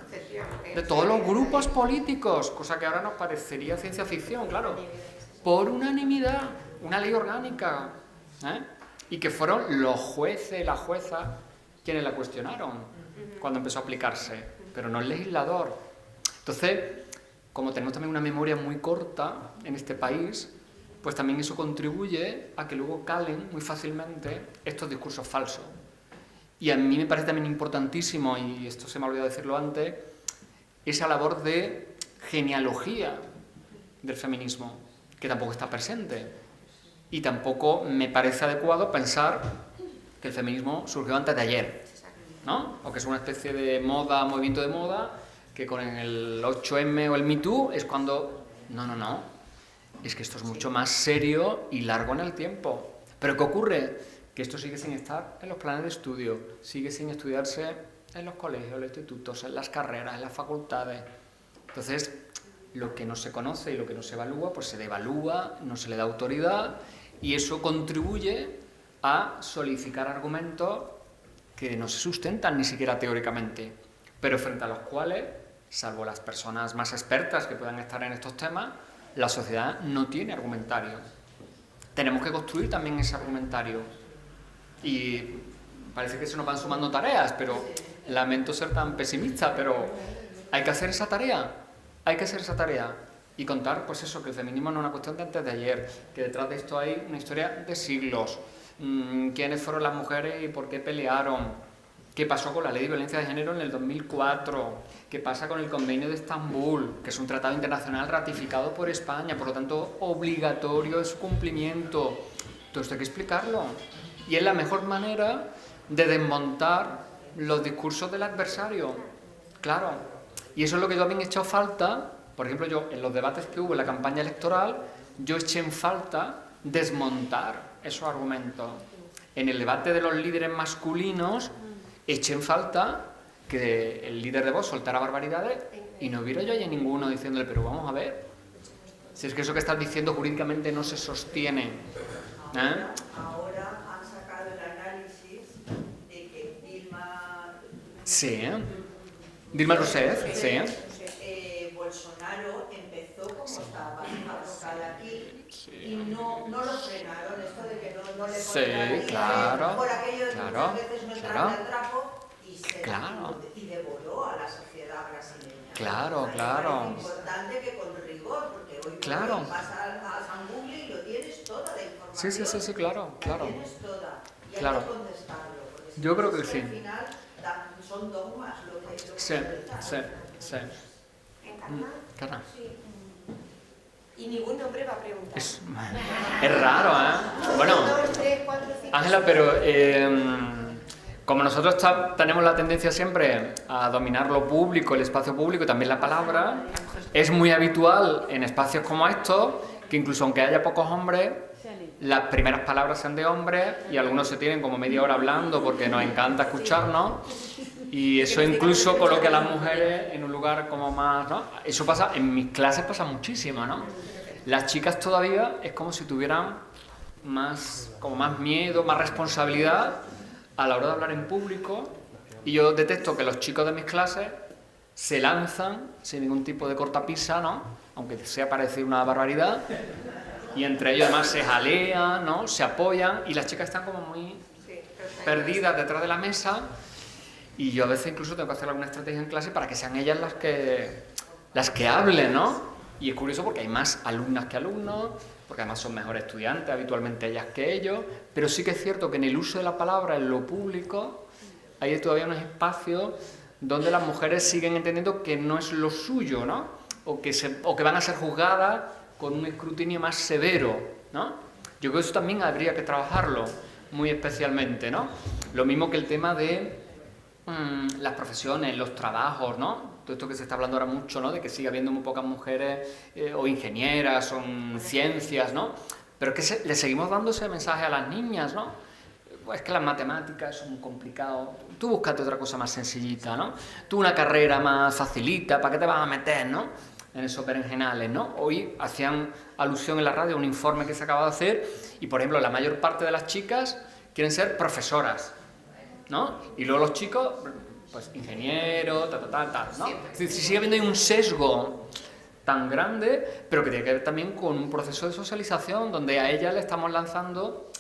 de todos los grupos políticos, cosa que ahora nos parecería ciencia ficción, claro. Por unanimidad, una ley orgánica, y que fueron los jueces, las juezas, quienes la cuestionaron cuando empezó a aplicarse, pero no el legislador. Entonces, como tenemos también una memoria muy corta en este país, pues también eso contribuye a que luego calen muy fácilmente estos discursos falsos. Y a mí me parece también importantísimo, y esto se me ha olvidado decirlo antes, esa labor de genealogía del feminismo, que tampoco está presente. Y tampoco me parece adecuado pensar que el feminismo surgió antes de ayer, ¿no? O que es una especie de moda, movimiento de moda, que con el 8M o el Me Too es cuando... No. Es que esto es mucho más serio y largo en el tiempo. ¿Pero qué ocurre? Que esto sigue sin estar en los planes de estudio, sigue sin estudiarse en los colegios, en los institutos, en las carreras, en las facultades. Entonces, lo que no se conoce y lo que no se evalúa, pues se devalúa, no se le da autoridad, y eso contribuye a solidificar argumentos que no se sustentan ni siquiera teóricamente, pero frente a los cuales, salvo las personas más expertas que puedan estar en estos temas, la sociedad no tiene argumentario. Tenemos que construir también ese argumentario. Y parece que se nos van sumando tareas, pero lamento ser tan pesimista, pero hay que hacer esa tarea, y contar, pues eso, que el feminismo no es una cuestión de antes de ayer, que detrás de esto hay una historia de siglos, quiénes fueron las mujeres y por qué pelearon, qué pasó con la Ley de Violencia de Género en el 2004, qué pasa con el Convenio de Estambul, que es un tratado internacional ratificado por España, por lo tanto obligatorio es su cumplimiento. Todo esto hay que explicarlo. Y es la mejor manera de desmontar los discursos del adversario. Claro. Y eso es lo que yo también he echado falta. Por ejemplo, yo en los debates que hubo en la campaña electoral, yo eché en falta desmontar esos argumentos. En el debate de los líderes masculinos, eché en falta que el líder de Vox soltara barbaridades y no hubiera yo allí ninguno diciéndole, pero vamos a ver, si es que eso que estás diciendo jurídicamente no se sostiene. Ahora han sacado el análisis de que Dilma... Sí, Dilma Rousseff, sí. Bolsonaro empezó como estaba abocada aquí y no lo frenaron, esto de que no le ponen claro, por aquello de que muchas veces no entraron al trapo y devoró a la sociedad brasileña. Claro. Es importante que con rigor, porque hoy vas a San Google y lo tienes toda la información. Sí, claro. Lo tienes toda y hay que contestarlo. Yo creo que sí. Al final son dogmas lo que Sí. Encarna. Sí. Y ningún nombre va a preguntar. Es raro, ¿eh? Bueno, 2, 3, 4, 5. Ángela, pero como nosotros tenemos la tendencia siempre a dominar lo público, el espacio público y también la palabra, es muy habitual en espacios como estos que incluso aunque haya pocos hombres, las primeras palabras sean de hombres y algunos se tienen como media hora hablando porque nos encanta escucharnos. Y eso incluso coloca a las mujeres en un lugar como más, ¿no? Eso pasa, en mis clases pasa muchísimo, ¿no? Las chicas todavía es como si tuvieran más miedo, más responsabilidad a la hora de hablar en público. Y yo detecto que los chicos de mis clases se lanzan sin ningún tipo de cortapisa, ¿no? Aunque sea parecer una barbaridad. Y entre ellos además se jalean, ¿no? Se apoyan y las chicas están como muy perdidas detrás de la mesa. Y yo a veces incluso tengo que hacer alguna estrategia en clase para que sean ellas las que hablen, ¿no? Y es curioso porque hay más alumnas que alumnos, porque además son mejores estudiantes habitualmente ellas que ellos, pero sí que es cierto que en el uso de la palabra en lo público hay todavía unos espacios donde las mujeres siguen entendiendo que no es lo suyo, ¿no? O que van a ser juzgadas con un escrutinio más severo, ¿no? Yo creo que eso también habría que trabajarlo muy especialmente, ¿no? Lo mismo que el tema de las profesiones, los trabajos, ¿no? Todo esto que se está hablando ahora mucho, ¿no? De que sigue habiendo muy pocas mujeres o ingenieras o en ciencias, ¿no? Pero es que le seguimos dando ese mensaje a las niñas, ¿no? Pues es que las matemáticas son muy complicadas. Tú búscate otra cosa más sencillita, ¿no? Tú una carrera más facilita, ¿para qué te vas a meter, no? En esos berenjenales, ¿no? Hoy hacían alusión en la radio a un informe que se acaba de hacer y, por ejemplo, la mayor parte de las chicas quieren ser profesoras, ¿no? Y luego los chicos, pues ingenieros, tal, ¿no? Es decir, sigue habiendo un sesgo tan grande, pero que tiene que ver también con un proceso de socialización donde a ella le estamos lanzando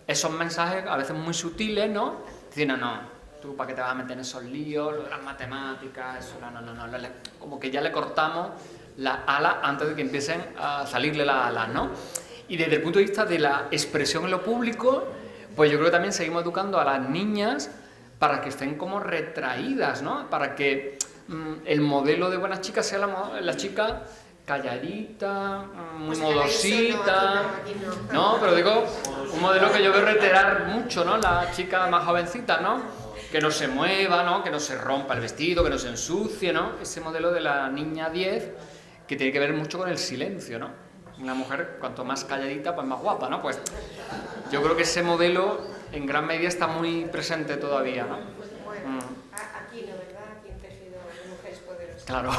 esos mensajes a veces muy sutiles, ¿no? Diciendo, no, tú para qué te vas a meter en esos líos, lo de las matemáticas, eso, no, como que ya le cortamos las alas antes de que empiecen a salirle las alas, ¿no? Y desde el punto de vista de la expresión en lo público, pues yo creo que también seguimos educando a las niñas para que estén como retraídas, ¿no? Para que el modelo de buena chica sea la chica calladita, muy Pues en la ISO modosita. aquí no. No, pero digo, un modelo que yo veo reiterar mucho, ¿no? La chica más jovencita, ¿no? Que no se mueva, ¿no? Que no se rompa el vestido, que no se ensucie, ¿no? Ese modelo de la niña 10 que tiene que ver mucho con el silencio, ¿no? Una mujer, cuanto más calladita, pues más guapa, ¿no? Pues yo creo que ese modelo en gran medida está muy presente todavía, ¿no? Bueno, aquí no, ¿verdad? Aquí en Tejido de Mujeres Poderosas. Claro.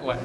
Bueno.